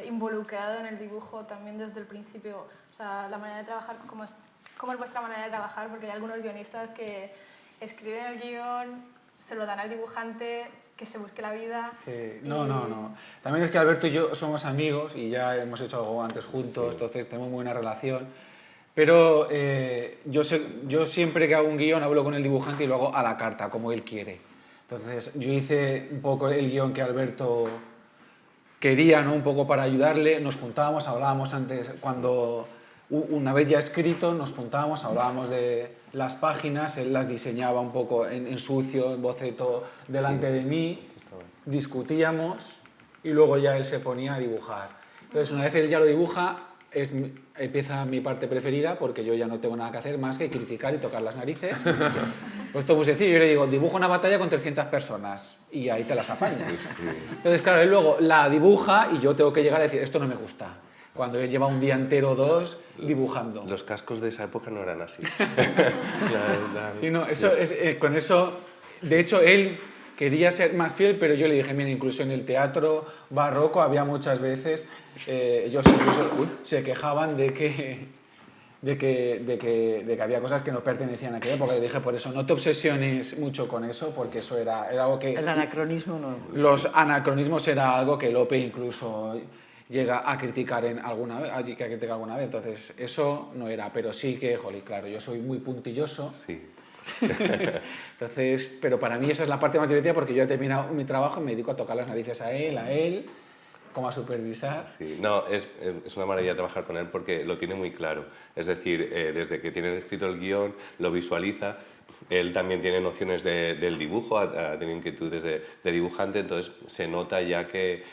involucrado en el dibujo también desde el principio. O sea, la manera de trabajar, ¿cómo es vuestra manera de trabajar? Porque hay algunos guionistas que escriben el guión, se lo dan al dibujante, que se busque la vida. Sí, no. También es que Alberto y yo somos amigos y ya hemos hecho algo antes juntos, entonces tenemos muy buena relación. Pero yo siempre que hago un guión hablo con el dibujante y lo hago a la carta, como él quiere. Entonces yo hice un poco el guión que Alberto quería, ¿no? Un poco para ayudarle. Nos juntábamos, hablábamos antes, cuando una vez ya escrito, nos juntábamos, hablábamos de las páginas, él las diseñaba un poco en sucio, en boceto, delante de mí, discutíamos y luego ya él se ponía a dibujar. Entonces una vez él ya lo dibuja, empieza mi parte preferida porque yo ya no tengo nada que hacer más que criticar y tocar las narices. Pues esto es muy sencillo, yo le digo, dibujo una batalla con 300 personas y ahí te las apañas. Entonces, claro, él luego la dibuja y yo tengo que llegar a decir, esto no me gusta. Cuando él lleva un día entero o dos dibujando. Los cascos de esa época no eran así. Sí, no, con eso, de hecho, él quería ser más fiel, pero yo le dije, mira, incluso en el teatro barroco había muchas veces, ellos incluso se quejaban de que había cosas que no pertenecían a aquella época. Y dije, por eso, no te obsesiones mucho con eso, porque eso era algo que... El anacronismo no. Los anacronismos era algo que Lope incluso llega a criticar alguna vez, entonces eso no era, pero sí que, jolín, claro, yo soy muy puntilloso. Sí. Entonces, pero para mí esa es la parte más divertida porque yo he terminado mi trabajo y me dedico a tocar las narices a él, como a supervisar. Sí, no, es una maravilla trabajar con él porque lo tiene muy claro. Es decir, desde que tiene escrito el guión, lo visualiza. Él también tiene nociones del dibujo, tiene inquietudes de dibujante, entonces se nota ya que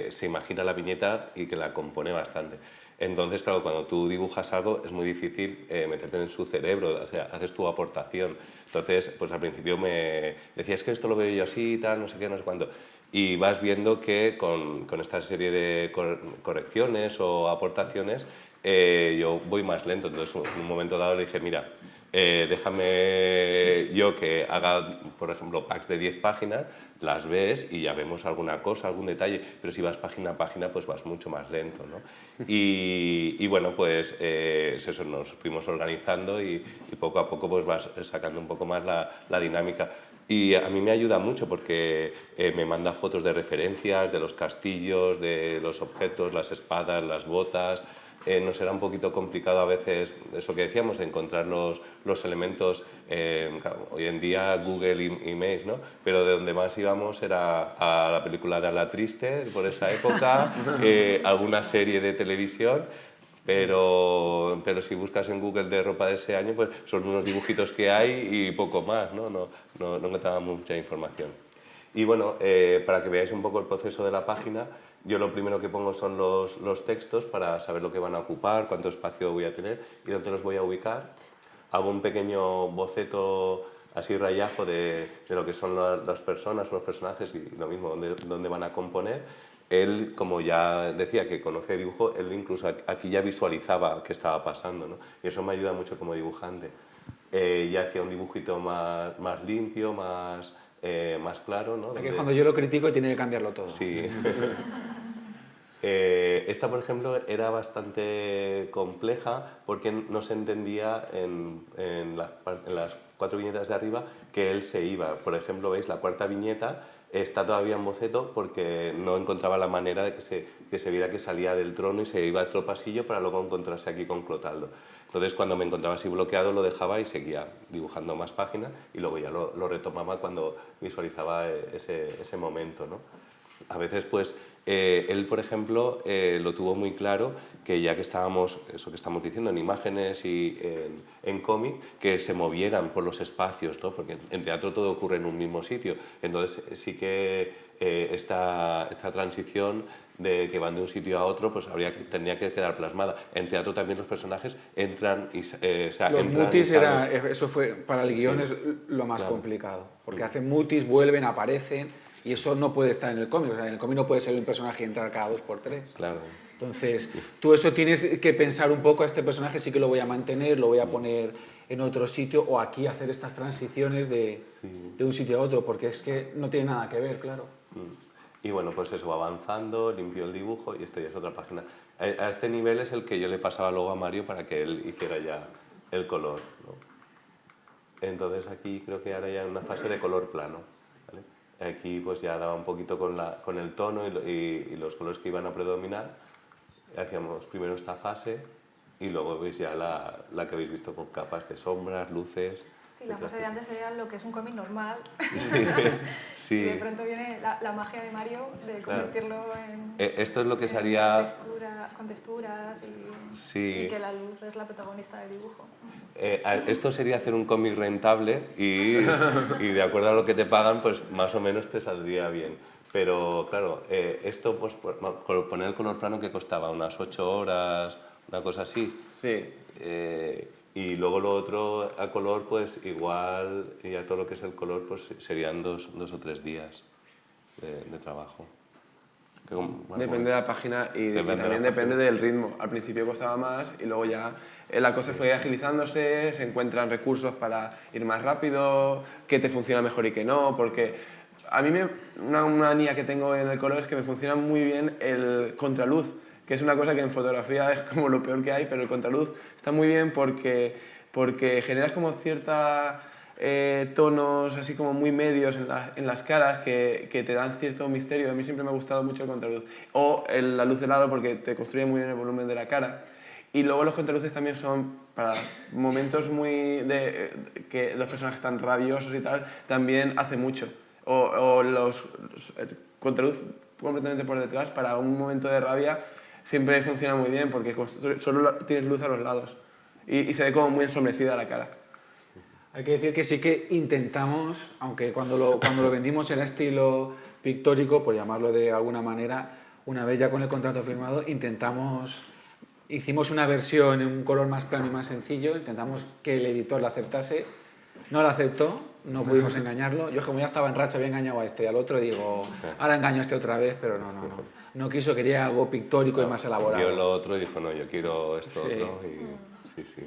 se imagina la viñeta y que la compone bastante. Entonces, claro, cuando tú dibujas algo es muy difícil meterte en su cerebro, o sea, haces tu aportación. Entonces, pues al principio me decía, es que esto lo veo yo así, tal, no sé qué, no sé cuánto. Y vas viendo que con esta serie de correcciones o aportaciones yo voy más lento. Entonces, en un momento dado le dije, mira, déjame yo que haga, por ejemplo, packs de 10 páginas, las ves y ya vemos alguna cosa, algún detalle, pero si vas página a página, pues vas mucho más lento, ¿no? Y bueno, pues eso, nos fuimos organizando y poco a poco pues vas sacando un poco más la dinámica. Y a mí me ayuda mucho porque me manda fotos de referencias, de los castillos, de los objetos, las espadas, las botas. Nos era un poquito complicado a veces, eso que decíamos, de encontrar los elementos. Claro, hoy en día Google y Maze, ¿no? Pero de donde más íbamos era a la película de Ala Triste, por esa época, alguna serie de televisión. Pero si buscas en Google de ropa de ese año, pues son unos dibujitos que hay y poco más, no encontrábamos mucha información. Y bueno, para que veáis un poco el proceso de la página, yo lo primero que pongo son los textos para saber lo que van a ocupar, cuánto espacio voy a tener y dónde los voy a ubicar. Hago un pequeño boceto así rayajo de lo que son las personas, los personajes y lo mismo, dónde van a componer. Él, como ya decía que conoce dibujo, él incluso aquí ya visualizaba qué estaba pasando, ¿no? Y eso me ayuda mucho como dibujante. Ya hacía un dibujito más limpio, más claro, ¿no? Aquí es cuando yo lo critico y tiene que cambiarlo todo. Sí. Esta, por ejemplo, era bastante compleja porque no se entendía en las 4 viñetas de arriba que él se iba. Por ejemplo, veis, la cuarta viñeta está todavía en boceto porque no encontraba la manera de que se viera que salía del trono y se iba a otro pasillo para luego encontrarse aquí con Clotaldo. Entonces, cuando me encontraba así bloqueado, lo dejaba y seguía dibujando más páginas y luego ya lo retomaba cuando visualizaba ese momento, ¿no? A veces, pues, él, por ejemplo, lo tuvo muy claro que ya que estábamos, eso que estamos diciendo, en imágenes y en cómic, que se movieran por los espacios, ¿no? Porque en teatro todo ocurre en un mismo sitio. Entonces, sí que esta transición de que van de un sitio a otro, pues tendría que quedar plasmada. En teatro también los personajes entran y los mutis eso fue para el guión es lo más complicado, porque hacen mutis, vuelven, aparecen y eso no puede estar en el cómic. O sea, en el cómic no puede ser un personaje y entrar cada 2 por 3. Claro. Entonces, tú eso tienes que pensar un poco, a este personaje sí que lo voy a mantener, lo voy a poner en otro sitio, o aquí hacer estas transiciones de un sitio a otro, porque es que no tiene nada que ver, claro. Y bueno, pues eso, va avanzando, limpio el dibujo y esto ya es otra página. A este nivel es el que yo le pasaba luego a Mario para que él hiciera ya el color, ¿no? Entonces aquí creo que ahora ya en una fase de color plano, ¿vale? Aquí pues ya daba un poquito con el tono y los colores que iban a predominar. Hacíamos primero esta fase y luego veis ya la que habéis visto con capas de sombras, luces... Sí, la fase de antes sería lo que es un cómic normal. Sí. Y de pronto viene la magia de Mario de convertirlo en... Esto es lo que se haría... con texturas y, Sí. y que la luz es la protagonista del dibujo. Esto sería hacer un cómic rentable y de acuerdo a lo que te pagan, pues más o menos te saldría bien. Pero claro, esto, pues poner el color plano que costaba unas 8 horas, una cosa así. Sí. Y luego lo otro a color, pues igual, y a todo lo que es el color, pues serían dos o 3 días de trabajo. Depende de la página y también depende del ritmo. Al principio costaba más y luego ya la cosa fue agilizándose, se encuentran recursos para ir más rápido, qué te funciona mejor y qué no, porque a mí una manía que tengo en el color es que me funciona muy bien el contraluz, que es una cosa que en fotografía es como lo peor que hay, pero el contraluz está muy bien porque generas como cierta... tonos así como muy medios en las caras que te dan cierto misterio. A mí siempre me ha gustado mucho el contraluz. O la luz de lado porque te construye muy bien el volumen de la cara. Y luego los contraluces también son para momentos muy que los personajes están rabiosos y tal, también hace mucho. O el contraluz completamente por detrás para un momento de rabia siempre funciona muy bien porque solo tienes luz a los lados y se ve como muy ensombrecida la cara. Hay que decir que sí que intentamos, aunque cuando lo vendimos era estilo pictórico, por llamarlo de alguna manera, una vez ya con el contrato firmado, hicimos una versión en un color más plano y más sencillo, intentamos que el editor la aceptase, no la aceptó, no pudimos engañarlo. Yo como ya estaba en racha, había engañado a este y al otro, digo, ahora engaño a este otra vez, pero no quiso, quería algo pictórico y más elaborado. Vio lo otro y dijo, no, yo quiero esto otro, y sí.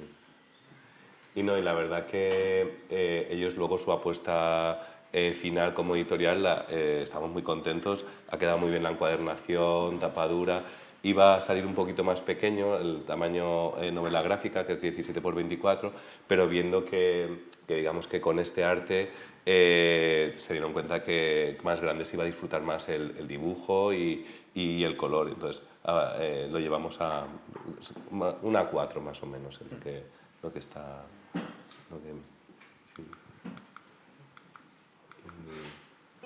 Y no, y la verdad que ellos luego su apuesta final como editorial, estamos muy contentos, ha quedado muy bien la encuadernación, tapadura, iba a salir un poquito más pequeño, el tamaño novela gráfica, que es 17 por 24, pero viendo que digamos que con este arte se dieron cuenta que más grande se iba a disfrutar más el dibujo y el color, entonces lo llevamos a una 4 más o menos, lo que está...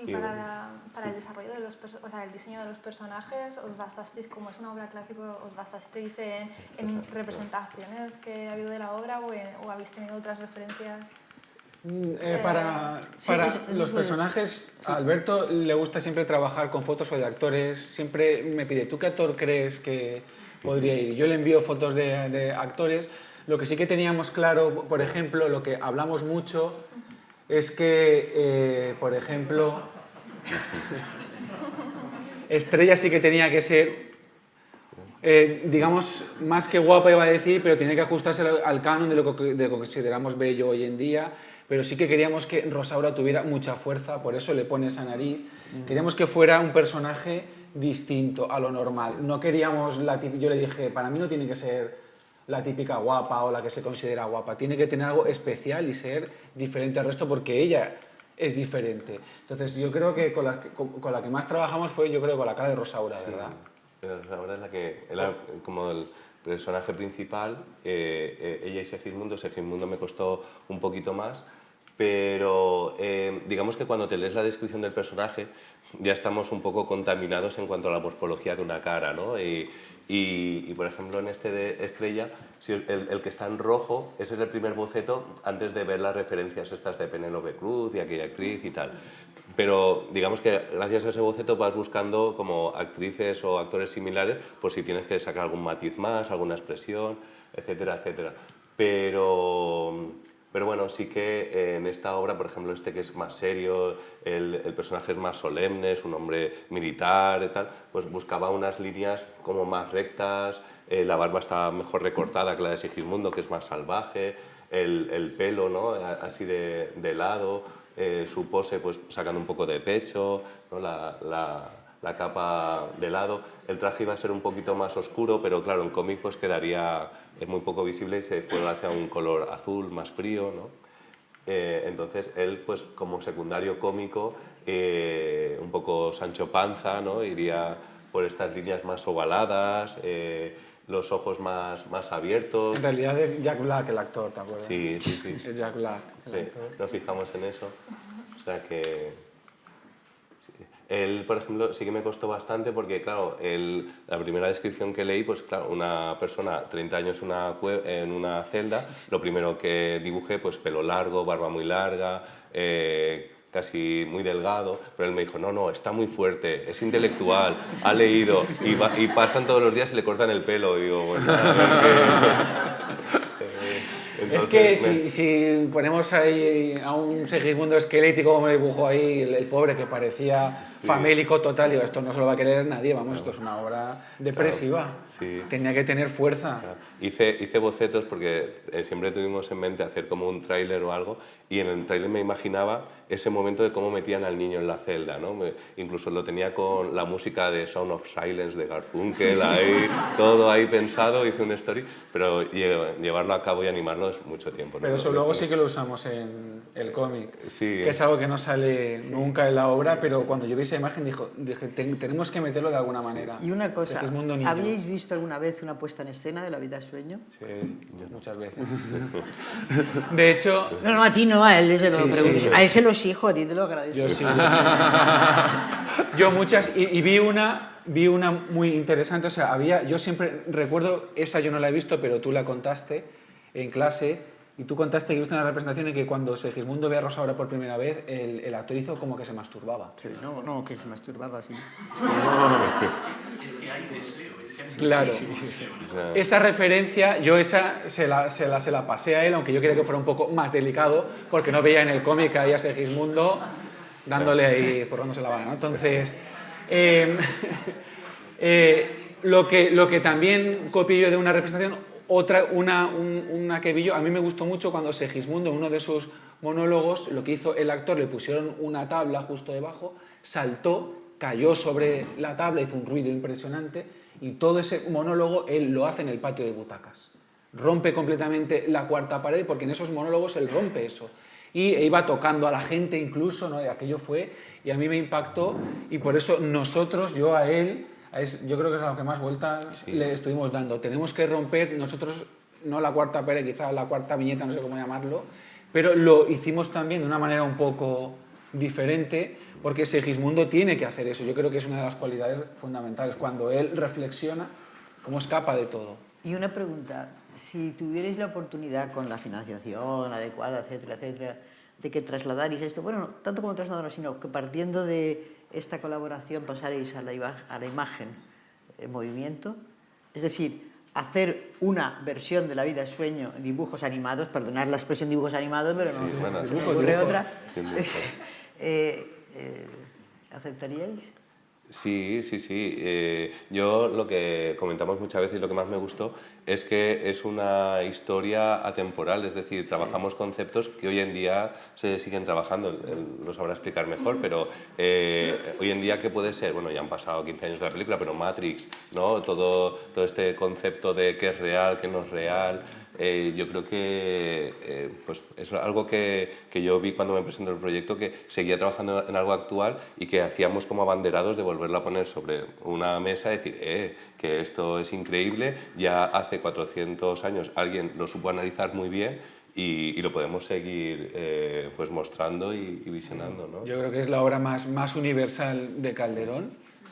Y para el desarrollo de el diseño de los personajes, ¿os basasteis, como es una obra clásica, os basasteis en representaciones que ha habido de la obra o habéis tenido otras referencias? Para los personajes, a Alberto le gusta siempre trabajar con fotos o de actores. Siempre me pide, ¿tú qué actor crees que podría ir? Yo le envío fotos de actores. Lo que sí que teníamos claro, por ejemplo, lo que hablamos mucho es que, por ejemplo, Estrella sí que tenía que ser, digamos, más que guapa iba a decir, pero tiene que ajustarse al canon de lo que consideramos bello hoy en día. Pero sí que queríamos que Rosaura tuviera mucha fuerza, por eso le pone esa nariz. Queríamos que fuera un personaje distinto a lo normal. No queríamos yo le dije, para mí no tiene que ser la típica guapa o la que se considera guapa. Tiene que tener algo especial y ser diferente al resto porque ella es diferente. Entonces yo creo que con la que más trabajamos fue, yo creo, con la cara de Rosaura, ¿verdad? Rosaura es la que, como el personaje principal, ella y Segismundo me costó un poquito más, pero digamos que cuando te lees la descripción del personaje ya estamos un poco contaminados en cuanto a la morfología de una cara, ¿no? Y por ejemplo, en este de Estrella, si el que está en rojo, ese es el primer boceto antes de ver las referencias estas de Penélope Cruz y aquella actriz y tal. Pero digamos que gracias a ese boceto vas buscando como actrices o actores similares por si tienes que sacar algún matiz más, alguna expresión, etcétera, etcétera. Pero Pero bueno, sí que en esta obra, por ejemplo, este que es más serio, el personaje es más solemne, es un hombre militar y tal, pues buscaba unas líneas como más rectas, la barba está mejor recortada que la de Sigismundo, que es más salvaje, el pelo, ¿no? Así de lado, su pose pues sacando un poco de pecho, ¿no? La capa de lado. El traje iba a ser un poquito más oscuro, pero claro, en cómic pues quedaría muy poco visible y se fue hacia un color azul más frío, ¿no? Entonces él, pues como secundario cómico, un poco Sancho Panza, ¿no? Iría por estas líneas más ovaladas, los ojos más abiertos. En realidad es Jack Black el actor, ¿te acuerdas? Sí, sí, sí. Es Jack Black el Sí, actor. nos fijamos en eso. O sea que... Él, por ejemplo, sí que me costó bastante porque, claro, la primera descripción que leí, pues claro, una persona, 30 años en una celda, lo primero que dibujé, pues pelo largo, barba muy larga, casi muy delgado, pero él me dijo, no, está muy fuerte, es intelectual, ha leído, y pasan todos los días y le cortan el pelo, y digo, bueno, a ver Es que si ponemos ahí a un Segismundo esquelético como me dibujó ahí, el pobre que parecía famélico total, digo, esto no se lo va a querer nadie, vamos, esto es una obra depresiva. Sí. Tenía que tener fuerza. Hice bocetos porque siempre tuvimos en mente hacer como un tráiler o algo, y en el tráiler me imaginaba ese momento de cómo metían al niño en la celda, ¿no? Incluso lo tenía con la música de Sound of Silence de Garfunkel, ahí, todo ahí pensado, hice un story, pero llevarlo a cabo y animarlo es mucho tiempo, ¿no? Pero eso luego sí que lo usamos en el cómic, Sí. que es algo que no sale nunca en la obra, pero cuando yo vi esa imagen dije, tenemos que meterlo de alguna manera. Y una cosa, Segismundo niño. ¿habíais visto alguna vez una puesta en escena de La vida sueño? Sí, muchas veces. De hecho, No, a ti no, a él se lo Sí, pregunto. sí. A él se lo exijo, a ti te lo agradezco. yo sí. Yo muchas, y vi una muy interesante, o sea, yo siempre recuerdo, esa yo no la he visto, pero tú la contaste en clase, y tú contaste que viste una representación en que cuando Segismundo ve a Rosaura por primera vez, el actor hizo como que se masturbaba. Sí, no, que se masturbaba así. Es que hay deseo, es que hay Claro. O sea, Esa referencia, yo esa se la pasé a él, aunque yo quería que fuera un poco más delicado, porque no veía en el cómic ahí a Segismundo dándole ahí, zurrándose la bala, ¿no? Entonces, lo que también copié yo de una representación, una que vi yo, a mí me gustó mucho cuando Segismundo, en uno de sus monólogos, lo que hizo el actor, le pusieron una tabla justo debajo, saltó, cayó sobre la tabla, hizo un ruido impresionante, y todo ese monólogo él lo hace en el patio de butacas. Rompe completamente la cuarta pared, porque en esos monólogos él rompe eso. Y iba tocando a la gente incluso, ¿no? Y aquello fue, y a mí me impactó, y por eso nosotros, yo a él, yo creo que es a lo que más vueltas le estuvimos dando. Tenemos que romper nosotros, no la cuarta pared, quizá la cuarta viñeta, no sé cómo llamarlo, pero lo hicimos también de una manera un poco diferente, porque Segismundo tiene que hacer eso. Yo creo que es una de las cualidades fundamentales, cuando él reflexiona cómo escapa de todo. Y una pregunta, si tuvierais la oportunidad con la financiación adecuada, etcétera, etcétera, de que trasladarais esto, bueno, no tanto como trasladarlo, sino que partiendo de esta colaboración pasaréis a la imagen en movimiento, es decir, hacer una versión de La vida es sueño en dibujos animados, perdonad la expresión dibujos animados, pero no, Sí, bueno, se me ocurre otra. Sí, dibujos. ¿Aceptaríais? Sí. Yo lo que comentamos muchas veces y lo que más me gustó es que es una historia atemporal, es decir, trabajamos conceptos que hoy en día se siguen trabajando, él lo sabrá explicar mejor, pero hoy en día, ¿qué puede ser? Bueno, ya han pasado 15 años de la película, pero Matrix, ¿no? Todo este concepto de qué es real, qué no es real. Yo creo que pues es algo que yo vi cuando me presentó el proyecto, que seguía trabajando en algo actual y que hacíamos como abanderados de volverlo a poner sobre una mesa y decir, que esto es increíble, ya hace 400 años alguien lo supo analizar muy bien y lo podemos seguir pues mostrando y visionando, ¿no? Yo creo que es la obra más universal de Calderón,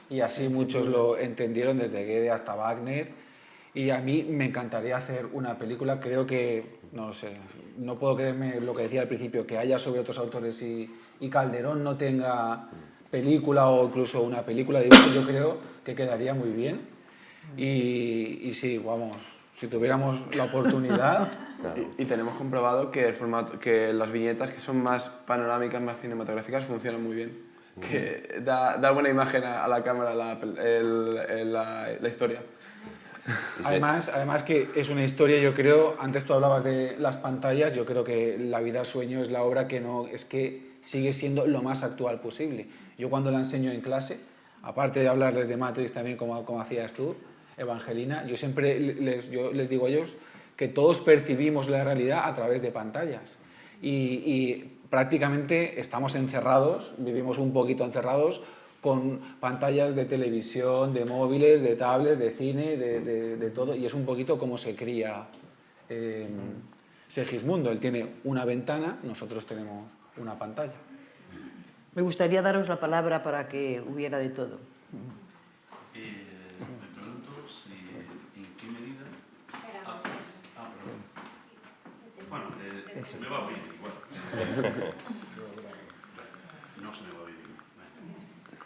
y así muchos lo entendieron, desde Goethe hasta Wagner. Y a mí me encantaría hacer una película, creo que, no sé, no puedo creerme lo que decía al principio, que haya sobre otros autores y Calderón no tenga película o incluso una película de dibujo, yo creo que quedaría muy bien. Y sí, vamos, Si tuviéramos la oportunidad... Y tenemos comprobado que, el formato, que las viñetas que son más panorámicas, más cinematográficas, funcionan muy bien. Sí. Que da buena imagen a la cámara la historia. Además que es una historia, yo creo, antes tú hablabas de las pantallas, yo creo que La vida al sueño es la obra que no, es que sigue siendo lo más actual posible. Yo cuando la enseño en clase, aparte de hablarles de Matrix también como hacías tú, Evangelina, yo siempre les digo a ellos que todos percibimos la realidad a través de pantallas y prácticamente estamos encerrados, vivimos un poquito encerrados con pantallas de televisión, de móviles, de tablets, de cine, de todo, y es un poquito como se cría Segismundo. Él tiene una ventana, nosotros tenemos una pantalla. Me gustaría daros la palabra para que hubiera de todo. Me pregunto si en qué medida... Bueno, me va bien igual. No se me va bien.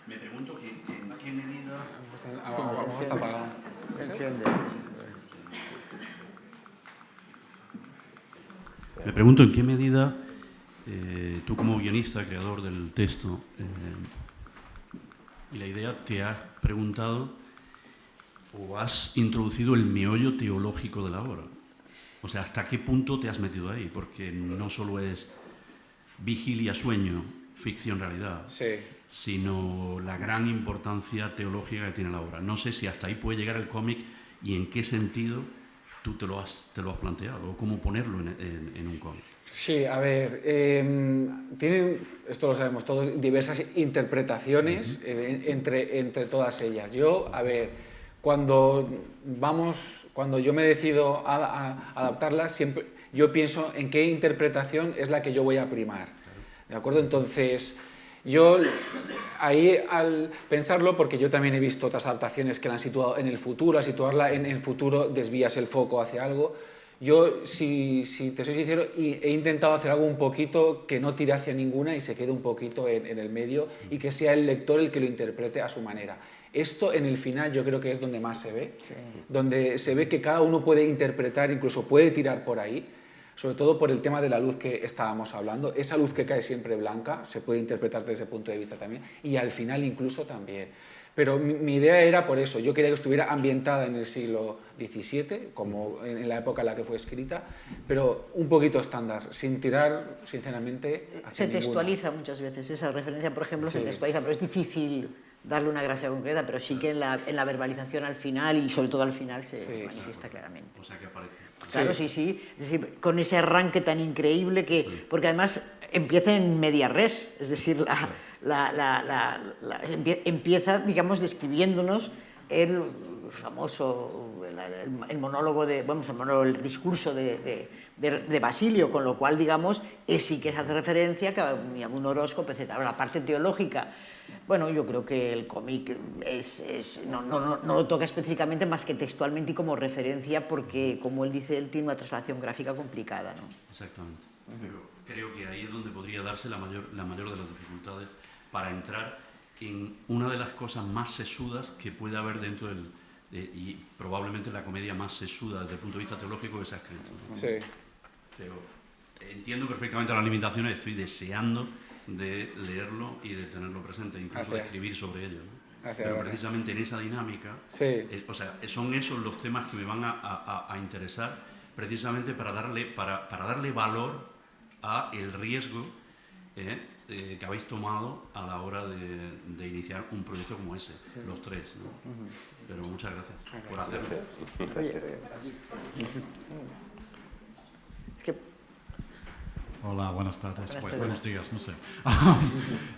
Me pregunto que en qué medida... Me pregunto en qué medida tú como guionista, creador del texto, y la idea te has preguntado o has introducido el meollo teológico de la obra. O sea, ¿hasta qué punto te has metido ahí? Porque no solo es vigilia, sueño, ficción-realidad, sí, sino la gran importancia teológica que tiene la obra. No sé si hasta ahí puede llegar el cómic y en qué sentido tú te lo has planteado, o cómo ponerlo en un cómic. Sí, a ver, tienen, esto lo sabemos todos, diversas interpretaciones entre todas ellas. Yo, a ver, cuando yo me decido a adaptarlas, siempre yo pienso en qué interpretación es la que yo voy a primar, ¿de acuerdo? Entonces, yo ahí al pensarlo, porque yo también he visto otras adaptaciones que la han situado en el futuro, al situarla en el futuro desvías el foco hacia algo. Yo, si te soy sincero, he intentado hacer algo un poquito que no tire hacia ninguna y se quede un poquito en el medio y que sea el lector el que lo interprete a su manera. Esto en el final yo creo que es donde más se ve, sí, donde se ve que cada uno puede interpretar, incluso puede tirar por ahí, sobre todo por el tema de la luz que estábamos hablando. Esa luz que cae siempre blanca se puede interpretar desde ese punto de vista también, y al final incluso también. Pero mi idea era por eso, yo quería que estuviera ambientada en el siglo XVII, como en la época en la que fue escrita, pero un poquito estándar, sin tirar, sinceramente, hacia Se textualiza ninguna. Muchas veces, esa referencia, por ejemplo, Sí. Se textualiza, pero es difícil darle una gracia concreta, pero sí que en la verbalización al final, y sobre todo al final, se manifiesta claramente. O sea, que aparece. Claro, sí. Es decir, con ese arranque tan increíble que... Porque además empieza en media res, es decir, empieza, digamos, describiéndonos el famoso, el monólogo el discurso de Basilio, con lo cual, digamos, sí que se hace referencia a un horóscopo, etc. Ahora, la parte teológica, bueno, yo creo que el cómic no lo toca específicamente más que textualmente y como referencia, porque, como él dice, él tiene una traslación gráfica complicada, ¿no? Exactamente. Pero creo que ahí es donde podría darse la mayor de las dificultades para entrar en una de las cosas más sesudas que puede haber dentro y probablemente la comedia más sesuda desde el punto de vista teológico que se ha escrito, ¿no? Sí. Pero entiendo perfectamente las limitaciones, estoy deseando de leerlo y de tenerlo presente, incluso de escribir sobre ello, ¿no? Pero precisamente en esa dinámica, sí. O sea, son esos los temas que me van a interesar, precisamente para darle valor a el riesgo que habéis tomado a la hora de iniciar un proyecto como ese, los tres, ¿no? Pero muchas gracias por hacerlo. Oye, es que... Hola, buenas tardes. Buenos días, no sé.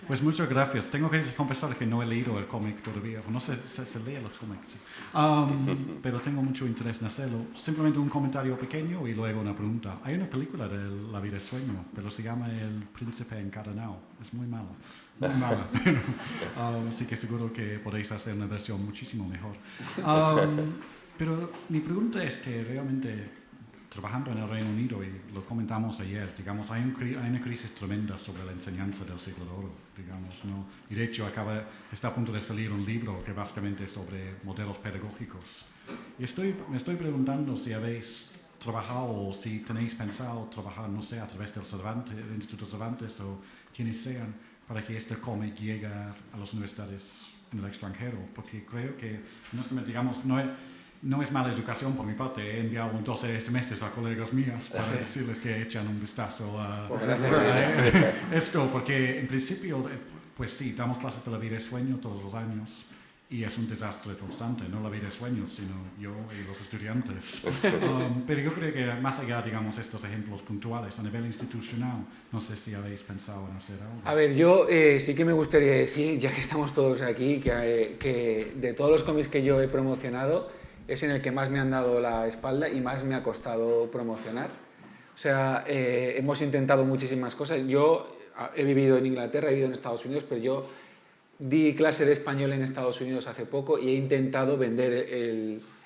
Pues muchas gracias. Tengo que confesar que no he leído el cómic todavía. No sé si se lee los cómics. Pero tengo mucho interés en hacerlo. Simplemente un comentario pequeño y luego una pregunta. Hay una película de La vida es sueño, pero se llama El príncipe encadenado. Es muy malo. Muy mala. Así que seguro que podéis hacer una versión muchísimo mejor. Pero mi pregunta es que realmente... trabajando en el Reino Unido, y lo comentamos ayer, digamos, hay una crisis tremenda sobre la enseñanza del siglo de oro, digamos, ¿no? Y de hecho está a punto de salir un libro que básicamente es sobre modelos pedagógicos. Y me estoy preguntando si habéis trabajado o si tenéis pensado trabajar, no sé, a través del Instituto Cervantes o quienes sean, para que este cómic llegue a las universidades en el extranjero, porque creo que, digamos, no es mala educación por mi parte. He enviado 12 SMS a colegas mías para decirles que echen un vistazo a esto, porque en principio, pues sí, damos clases de la vida y sueño todos los años, y es un desastre constante, no la vida y sueño, sino yo y los estudiantes. Pero yo creo que más allá, digamos, estos ejemplos puntuales a nivel institucional, no sé si habéis pensado en hacer algo. A ver, yo sí que me gustaría decir, ya que estamos todos aquí, que de todos los cómics que yo he promocionado, es en el que más me han dado la espalda y más me ha costado promocionar. O sea, hemos intentado muchísimas cosas. Yo he vivido en Inglaterra, he vivido en Estados Unidos, pero yo di clase de español en Estados Unidos hace poco y he intentado vender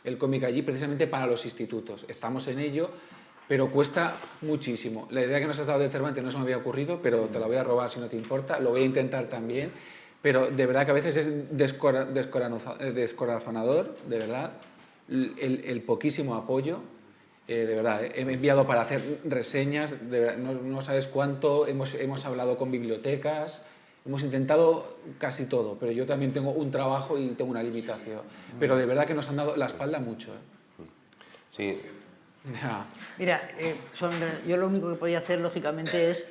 el cómic allí precisamente para los institutos. Estamos en ello, pero cuesta muchísimo. La idea que nos has dado de Cervantes no se me había ocurrido, pero te la voy a robar si no te importa. Lo voy a intentar también, pero de verdad que a veces es descorazonador, de verdad, el poquísimo apoyo. De verdad, he enviado para hacer reseñas, de verdad, no sabes cuánto, hemos hablado con bibliotecas. Hemos intentado casi todo, pero yo también tengo un trabajo y tengo una limitación. Pero de verdad que nos han dado la espalda mucho. Sí. Ya. Mira, yo lo único que podía hacer, lógicamente, es,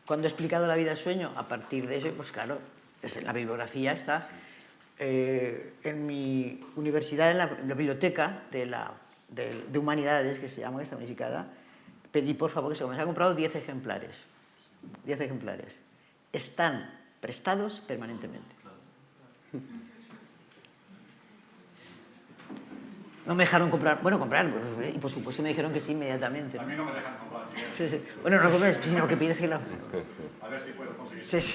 cuando he explicado la vida del sueño, a partir de eso, pues claro, la bibliografía está en mi universidad, en la biblioteca de Humanidades, que se llama, que está unificada, pedí por favor que se han comprado 10 ejemplares. 10 ejemplares. Están prestados permanentemente. No me dejaron comprar, y por supuesto me dijeron que sí inmediatamente. A mí no me dejan comprar. Sí, sí. Bueno, no compres, sino que pides que la... A ver si puedo conseguir. Sí, sí.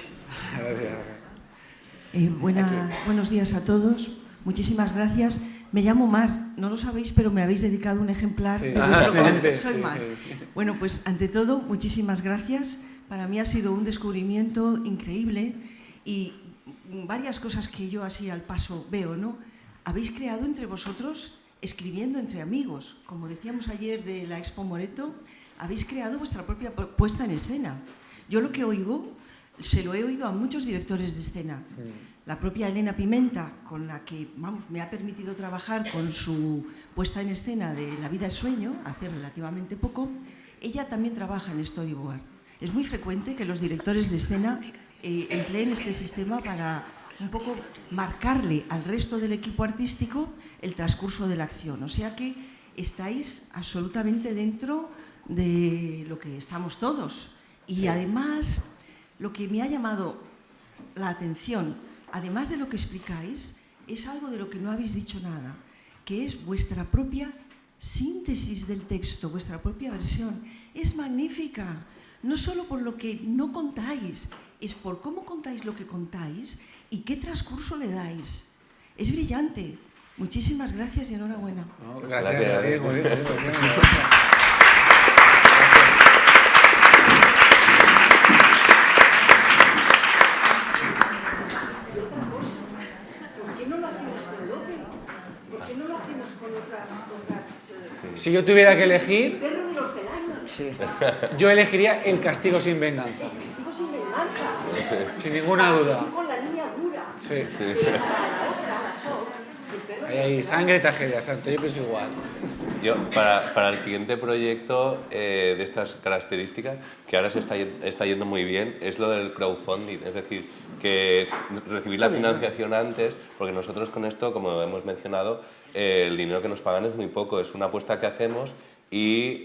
Buenos días a todos. Muchísimas gracias. Me llamo Mar, no lo sabéis, pero me habéis dedicado un ejemplar de vuestro cómic. Soy Mar. Bueno, pues ante todo, muchísimas gracias. Para mí ha sido un descubrimiento increíble y varias cosas que yo así al paso veo, ¿no? Habéis creado entre vosotros, escribiendo entre amigos, como decíamos ayer de la Expo Moreto, habéis creado vuestra propia puesta en escena. Yo lo que oigo, se lo he oído a muchos directores de escena. La propia Elena Pimenta, con la que me ha permitido trabajar con su puesta en escena de La vida es sueño, hace relativamente poco, ella también trabaja en storyboard. Es muy frecuente que los directores de escena empleen este sistema para un poco marcarle al resto del equipo artístico el transcurso de la acción. O sea que estáis absolutamente dentro de lo que estamos todos. Y además, lo que me ha llamado la atención, además de lo que explicáis, es algo de lo que no habéis dicho nada, que es vuestra propia síntesis del texto, vuestra propia versión. Es magnífica. No solo por lo que no contáis, es por cómo contáis lo que contáis y qué transcurso le dais. Es brillante. Muchísimas gracias y enhorabuena. No, gracias. Muy bien. ¿Por qué no lo hacemos con otras Si yo tuviera que elegir, perro de los pelanos? yo elegiría El castigo sin venganza. El castigo sin venganza. Sin ninguna duda. Con la niña dura. Sí. La otra, la soft. El perro Hay sangre y tragedia, exacto. Yo pienso igual. Yo, para el siguiente proyecto de estas características, que ahora se está yendo muy bien, es lo del crowdfunding, es decir, que recibir la financiación antes, porque nosotros con esto, como hemos mencionado, el dinero que nos pagan es muy poco, es una apuesta que hacemos y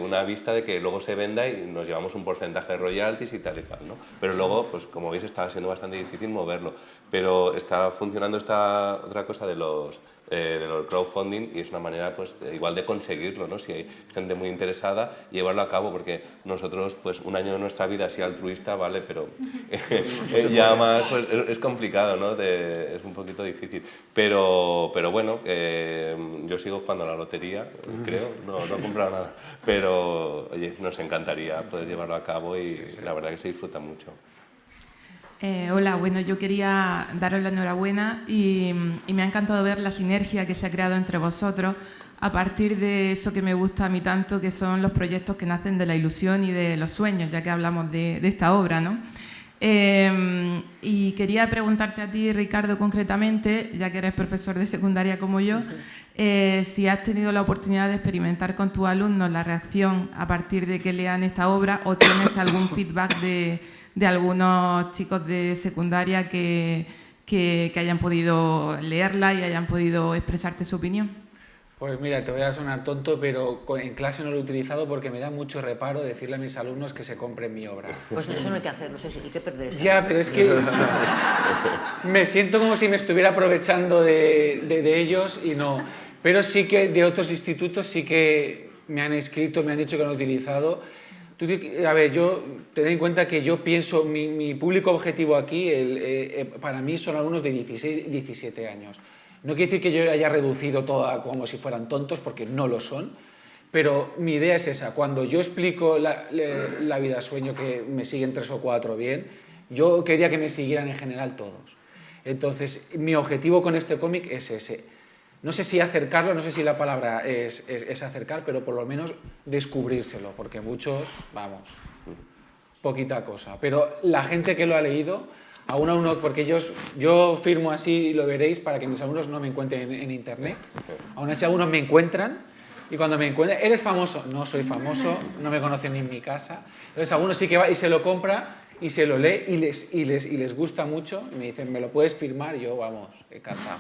una vista de que luego se venda y nos llevamos un porcentaje de royalties y tal, ¿no? Pero luego, pues como veis, está siendo bastante difícil moverlo. Pero está funcionando esta otra cosa de del crowdfunding, y es una manera pues igual de conseguirlo, ¿no? Si hay gente muy interesada, llevarlo a cabo, porque nosotros pues un año de nuestra vida así altruista, vale, pero ya más pues, es complicado, ¿no? Es un poquito difícil, pero bueno, yo sigo jugando a la lotería, creo, no he comprado nada, pero oye, nos encantaría poder llevarlo a cabo y la verdad que se disfruta mucho. Hola, bueno, yo quería daros la enhorabuena y me ha encantado ver la sinergia que se ha creado entre vosotros a partir de eso que me gusta a mí tanto, que son los proyectos que nacen de la ilusión y de los sueños, ya que hablamos de esta obra, ¿no? Y quería preguntarte a ti, Ricardo, concretamente, ya que eres profesor de secundaria como yo, si has tenido la oportunidad de experimentar con tus alumnos la reacción a partir de que lean esta obra, o tienes algún feedback de algunos chicos de secundaria que hayan podido leerla y hayan podido expresarte su opinión. Pues mira, te voy a sonar tonto, pero en clase no lo he utilizado porque me da mucho reparo decirle a mis alumnos que se compren mi obra. Pues eso no hay que hacerlo, hay que perder eso. Ya, pero es que me siento como si me estuviera aprovechando de ellos y no. Pero sí que de otros institutos sí que me han escrito, me han dicho que lo han utilizado. A ver, yo ten en cuenta que yo pienso, mi público objetivo aquí, para mí son alumnos de 16, 17 años. No quiere decir que yo haya reducido todo como si fueran tontos, porque no lo son, pero mi idea es esa. Cuando yo explico la vida sueño, que me siguen 3 o 4 bien, yo quería que me siguieran en general todos. Entonces, mi objetivo con este cómic es ese. No sé si acercarlo, no sé si la palabra es acercar, pero por lo menos descubrírselo, porque muchos, vamos, poquita cosa. Pero la gente que lo ha leído, a uno, porque yo firmo así y lo veréis para que mis alumnos no me encuentren en internet. Aún así algunos me encuentran y cuando me encuentran, ¿eres famoso? No soy famoso, no me conocen ni en mi casa. Entonces algunos sí que va y se lo compra y se lo lee y les gusta mucho y me dicen, ¿me lo puedes firmar? Y yo, vamos, encantado.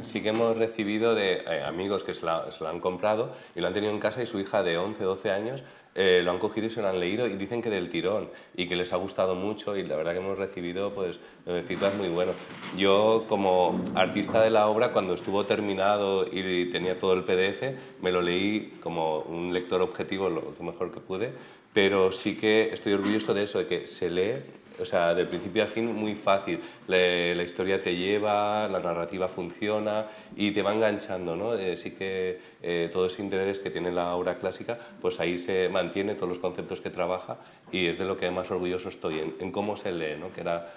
Sí que hemos recibido de amigos que se lo han comprado y lo han tenido en casa, y su hija de 11 o 12 años lo han cogido y se lo han leído y dicen que del tirón y que les ha gustado mucho, y la verdad que hemos recibido pues feedback muy bueno. Yo como artista de la obra, cuando estuvo terminado y tenía todo el PDF, me lo leí como un lector objetivo lo mejor que pude, pero sí que estoy orgulloso de eso, de que se lee, o sea, de principio a fin muy fácil. La historia te lleva, la narrativa funciona y te va enganchando, ¿no? Sí que todo ese interés que tiene la obra clásica, pues ahí se mantiene, todos los conceptos que trabaja, y es de lo que más orgulloso estoy, en cómo se lee, ¿no? Que era,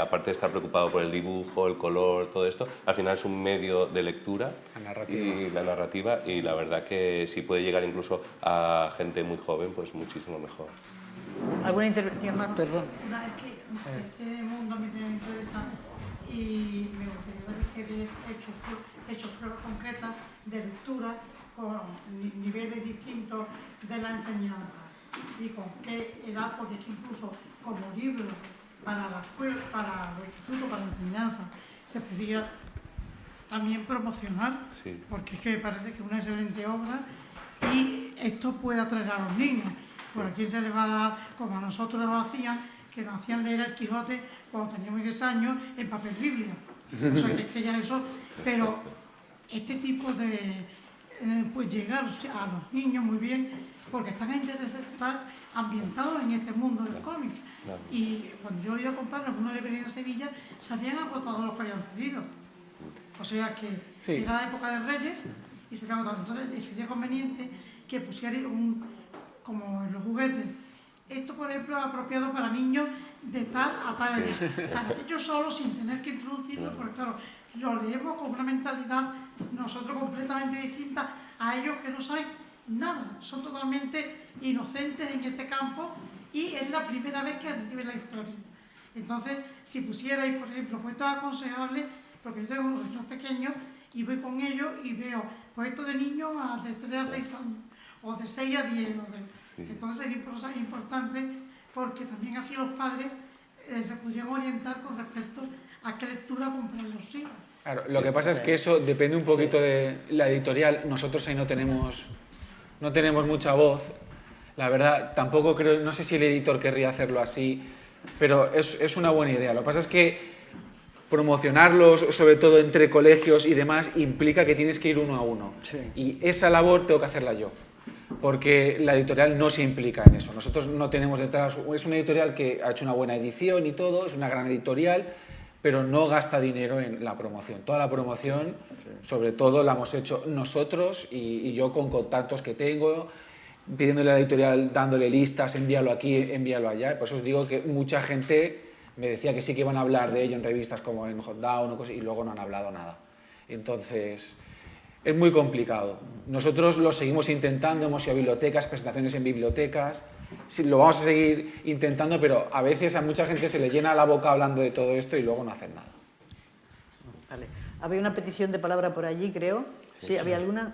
aparte de estar preocupado por el dibujo, el color, todo esto, al final es un medio de lectura, la narrativa, y la verdad que si puede llegar incluso a gente muy joven, pues muchísimo mejor. ¿Alguna intervención más? Perdón. Es que este mundo a mí me interesa y me gustaría saber si habéis hecho pruebas concretas de lectura con niveles distintos de la enseñanza y con qué edad, porque es que incluso como libro para la escuela, para los institutos, para la enseñanza, se podría también promocionar, sí, porque es que me parece que es una excelente obra y esto puede atraer a los niños. Por aquí se les va a dar, como a nosotros nos hacían, que nos hacían leer el Quijote cuando teníamos 10 años en papel biblia. O sea, que ya eso, pero este tipo de, pues llegar a los niños muy bien, porque están ambientados en este mundo del cómic. Y cuando yo iba a comprar alguna librería en Sevilla, se habían agotado los que habían pedido. O sea que sí, era la época de Reyes y se habían agotado. Entonces sería conveniente que pusiera como en los juguetes. Esto, por ejemplo, es apropiado para niños de tal a tal edad. Para ellos solos, sin tener que introducirlo, porque claro, lo leemos con una mentalidad nosotros completamente distinta a ellos que no saben nada. Son totalmente inocentes en este campo y es la primera vez que reciben la historia. Entonces, si pusierais, por ejemplo, pues esto es aconsejable, porque yo tengo unos niños pequeños y voy con ellos y veo pues esto de niños de 3 a 6 años. O de 6 a 10. Sí. Entonces es importante porque también así los padres se podrían orientar con respecto a qué lectura comprar los hijos. Claro, lo que pasa es que eso depende un poquito de la editorial. Nosotros ahí no tenemos mucha voz. La verdad, tampoco creo, no sé si el editor querría hacerlo así, pero es una buena idea. Lo que pasa es que promocionarlos, sobre todo entre colegios y demás, implica que tienes que ir uno a uno. Sí. Y esa labor tengo que hacerla yo, porque la editorial no se implica en eso. Nosotros no tenemos detrás, es una editorial que ha hecho una buena edición y todo, es una gran editorial, pero no gasta dinero en la promoción. Toda la promoción, sobre todo, la hemos hecho nosotros y yo con contactos que tengo, pidiéndole a la editorial, dándole listas, envíalo aquí, envíalo allá. Por eso os digo que mucha gente me decía que sí que iban a hablar de ello en revistas como en Hot Down o cosas, y luego no han hablado nada. Entonces, es muy complicado. Nosotros lo seguimos intentando, hemos ido a bibliotecas, presentaciones en bibliotecas, sí, lo vamos a seguir intentando, pero a veces a mucha gente se le llena la boca hablando de todo esto y luego no hacen nada. Vale. Había una petición de palabra por allí, creo. ¿Sí? ¿Había alguna?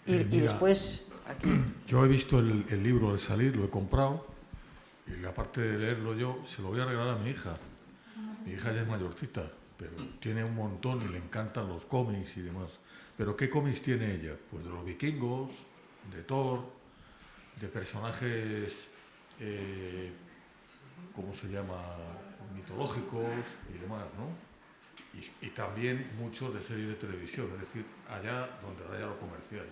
Y después, aquí. Yo he visto el libro al salir, lo he comprado, y aparte de leerlo yo, se lo voy a regalar a mi hija. Mi hija ya es mayorcita, pero tiene un montón y le encantan los cómics y demás. ¿Pero qué cómics tiene ella? Pues de los vikingos, de Thor, de personajes, ¿cómo se llama?, mitológicos y demás, ¿no? Y también muchos de series de televisión, es decir, allá donde raya lo comercial.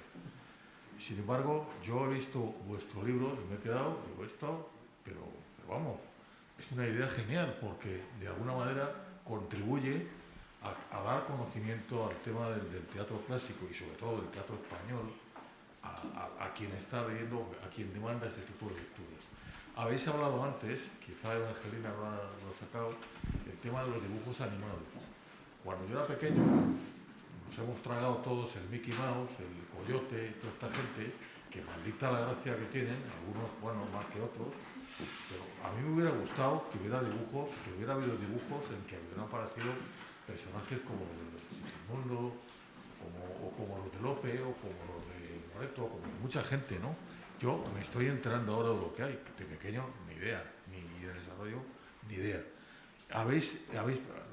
Sin embargo, yo he visto vuestro libro y me he quedado, digo, esto, pero vamos, es una idea genial porque de alguna manera contribuye a dar conocimiento al tema del teatro clásico y sobre todo del teatro español a quien está leyendo, a quien demanda este tipo de lecturas. Habéis hablado antes, quizá Evangelina lo ha sacado, el tema de los dibujos animados. Cuando yo era pequeño, nos hemos tragado todos el Mickey Mouse, el Coyote, toda esta gente, que maldita la gracia que tienen, algunos, bueno, más que otros, pero a mí me hubiera gustado que hubiera dibujos, que hubiera habido dibujos en que hubieran aparecido personajes como los de Sigismundo, o como los de Lope, o como los de Moreto, como mucha gente, ¿no? Yo me estoy enterando ahora de lo que hay, de pequeño ni idea, ni de desarrollo ni idea.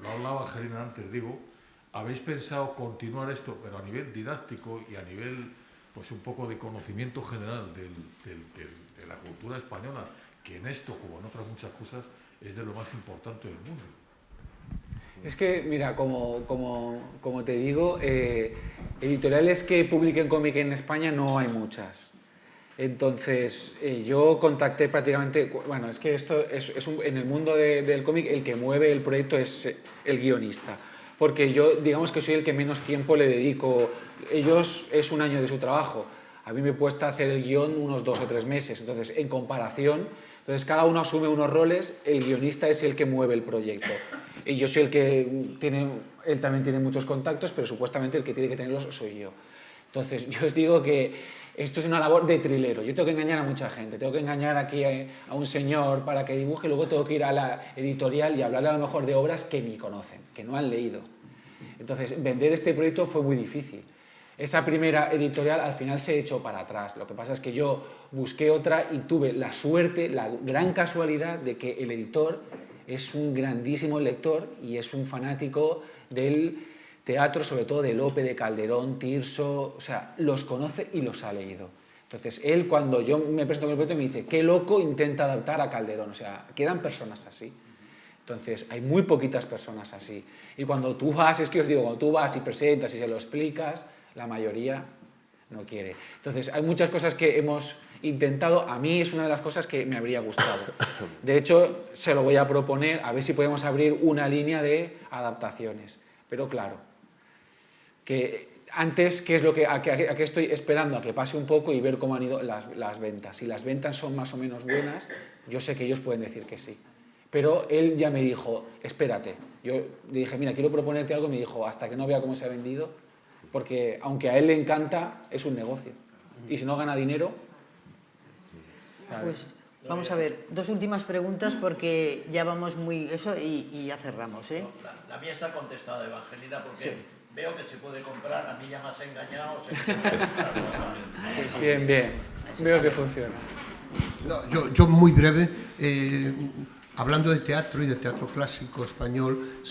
Lo hablaba Angelina antes, digo, ¿habéis pensado continuar esto, pero a nivel didáctico y a nivel, pues un poco de conocimiento general de la cultura española, que en esto, como en otras muchas cosas, es de lo más importante del mundo? Es que, mira, como te digo, editoriales que publiquen cómic en España no hay muchas. Entonces, yo contacté prácticamente... Bueno, es que esto en el mundo del cómic el que mueve el proyecto es el guionista. Porque yo, digamos que soy el que menos tiempo le dedico. Ellos es un año de su trabajo. A mí me cuesta hacer el guión unos 2 o 3 meses. Entonces, en comparación, cada uno asume unos roles, el guionista es el que mueve el proyecto. Y yo soy el que tiene... Él también tiene muchos contactos, pero supuestamente el que tiene que tenerlos soy yo. Entonces, yo os digo que esto es una labor de trilero. Yo tengo que engañar a mucha gente. Tengo que engañar aquí a un señor para que dibuje, y luego tengo que ir a la editorial y hablarle a lo mejor de obras que ni conocen, que no han leído. Entonces, vender este proyecto fue muy difícil. Esa primera editorial al final se echó para atrás. Lo que pasa es que yo busqué otra y tuve la suerte, la gran casualidad de que el editor es un grandísimo lector y es un fanático del teatro, sobre todo de Lope, de Calderón, Tirso, o sea, los conoce y los ha leído. Entonces, él cuando yo me presento con el proyecto me dice, qué loco intenta adaptar a Calderón, o sea, quedan personas así. Entonces, hay muy poquitas personas así. Y cuando tú vas, es que os digo, cuando tú vas y presentas y se lo explicas, la mayoría no quiere. Entonces, hay muchas cosas que hemos intentado. A mí es una de las cosas que me habría gustado. De hecho, se lo voy a proponer, a ver si podemos abrir una línea de adaptaciones. Pero claro, que antes, ¿qué es lo a qué estoy esperando? A que pase un poco y ver cómo han ido las ventas. Si las ventas son más o menos buenas, yo sé que ellos pueden decir que sí. Pero él ya me dijo, espérate. Yo le dije, mira, quiero proponerte algo, y me dijo, hasta que no vea cómo se ha vendido, porque aunque a él le encanta, es un negocio. Y si no gana dinero... ¿sabes? Pues vamos a ver, 2 últimas preguntas porque ya vamos muy... Eso y ya cerramos, ¿eh? La mía está contestada, Evangelina, porque... Sí. Veo que se puede comprar, a mí ya me has engañado. Bien. Veo que funciona. No, yo muy breve, hablando de teatro y de teatro clásico español,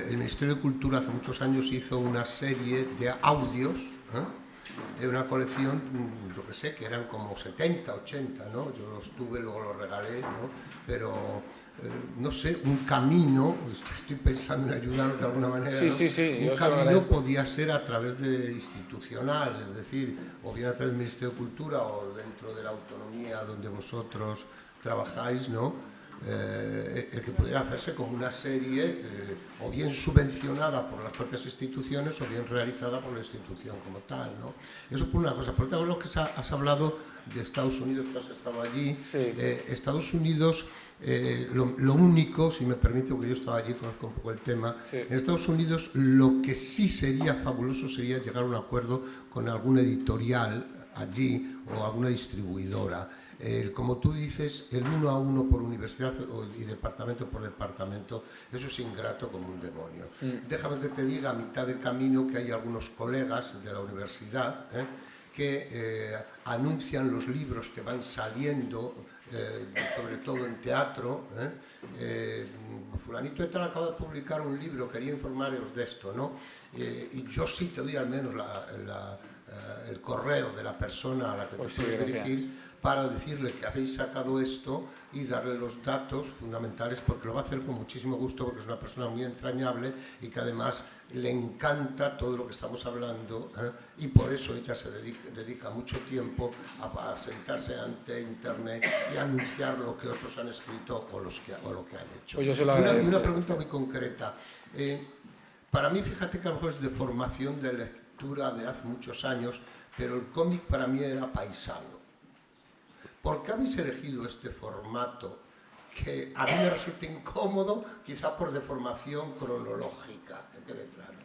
el Ministerio de Cultura hace muchos años hizo una serie de audios una colección, yo que sé, que eran como 70, 80, ¿no? Yo los tuve, luego los regalé, ¿no? Pero, no sé, un camino, estoy pensando en ayudarlos de alguna manera, ¿no? Sí, un camino podía ser a través de institucional, es decir, o bien a través del Ministerio de Cultura o dentro de la autonomía donde vosotros trabajáis, ¿no? El que pudiera hacerse como una serie o bien subvencionada por las propias instituciones o bien realizada por la institución como tal, ¿no? Eso por una cosa. Por otra, lo que has hablado de Estados Unidos, tú has estado allí. Estados Unidos, lo único, si me permite, porque yo estaba allí, conozco un poco el tema, en Estados Unidos lo que sí sería fabuloso sería llegar a un acuerdo con algún editorial allí o alguna distribuidora. Como tú dices, el 1 a 1 por universidad y departamento por departamento, eso es ingrato como un demonio. Déjame que te diga a mitad de camino que hay algunos colegas de la universidad que anuncian los libros que van saliendo, sobre todo en teatro. Fulanito de tal acaba de publicar un libro, quería informaros de esto, ¿no? Y yo sí te doy al menos el correo de la persona a la que te puedes dirigir para decirle que habéis sacado esto y darle los datos fundamentales, porque lo va a hacer con muchísimo gusto, porque es una persona muy entrañable y que además le encanta todo lo que estamos hablando, y por eso ella se dedica mucho tiempo a sentarse ante internet y a anunciar lo que otros han escrito o lo que han hecho. Pues yo se lo agradezco. Una pregunta muy concreta. Para mí, fíjate que a lo mejor es de formación de lectura de hace muchos años, pero el cómic para mí era paisano. ¿Por qué habéis elegido este formato que a mí me resulta incómodo, quizá por deformación cronológica, que quede claro?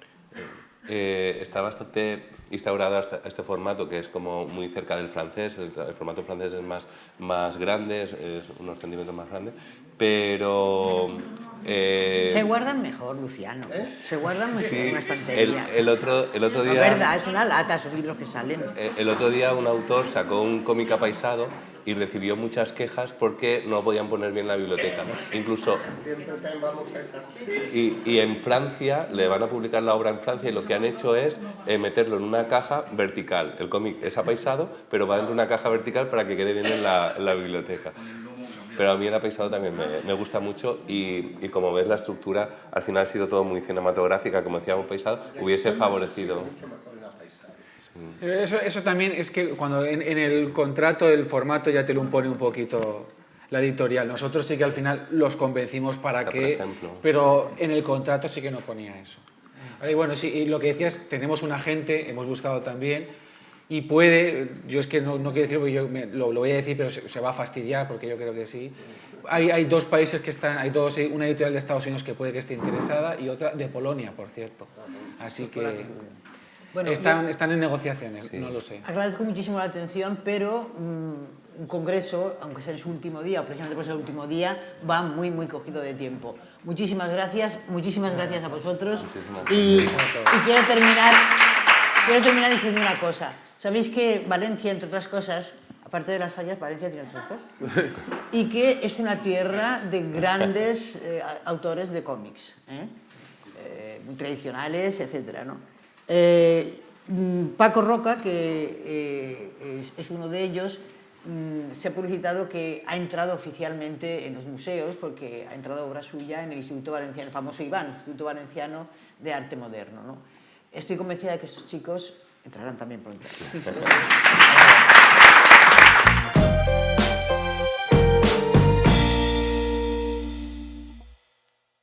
Está bastante instaurado este formato, que es como muy cerca del francés. El formato francés es más grande, es unos centímetros más grande, pero... se guardan mejor, Luciano. Se guardan mejor en una estantería. El otro día... La verdad, es una lata esos libros que salen. El otro día un autor sacó un cómic apaisado y recibió muchas quejas porque no podían poner bien la biblioteca. Incluso... Siempre vamos a esas... Y en Francia, le van a publicar la obra en Francia, y lo que han hecho es meterlo en una caja vertical. El cómic es apaisado, pero va dentro de una caja vertical para que quede bien en la biblioteca. Pero a mí el apaisado también me gusta mucho, y como ves, la estructura al final ha sido todo muy cinematográfica, como decíamos, apaisado, hubiese favorecido... Eso también es que cuando en el contrato el formato ya te lo impone un poquito la editorial. Nosotros sí que al final los convencimos para que... Pero en el contrato sí que no ponía eso. Y bueno, sí, y lo que decías, tenemos un agente, hemos buscado también, y puede, yo es que no quiero decirlo, yo lo voy a decir, pero se va a fastidiar, porque yo creo que sí. Hay dos países que están, una editorial de Estados Unidos que puede que esté interesada y otra de Polonia, por cierto. Así que... Bueno, están en negociaciones, no lo sé. Agradezco muchísimo la atención, pero un congreso, aunque sea en su último día, o precisamente por ser el último día, va muy, muy cogido de tiempo. Muchísimas gracias a vosotros. Y quiero terminar diciendo una cosa. Sabéis que Valencia, entre otras cosas, aparte de las fallas, Valencia tiene otras cosas. Y que es una tierra de grandes autores de cómics, muy tradicionales, etcétera, ¿no? Paco Roca, que es uno de ellos, se ha publicitado que ha entrado oficialmente en los museos, porque ha entrado obra suya en el Instituto Valenciano, el famoso IVAN, Instituto Valenciano de Arte Moderno, ¿no? Estoy convencida de que esos chicos entrarán también pronto.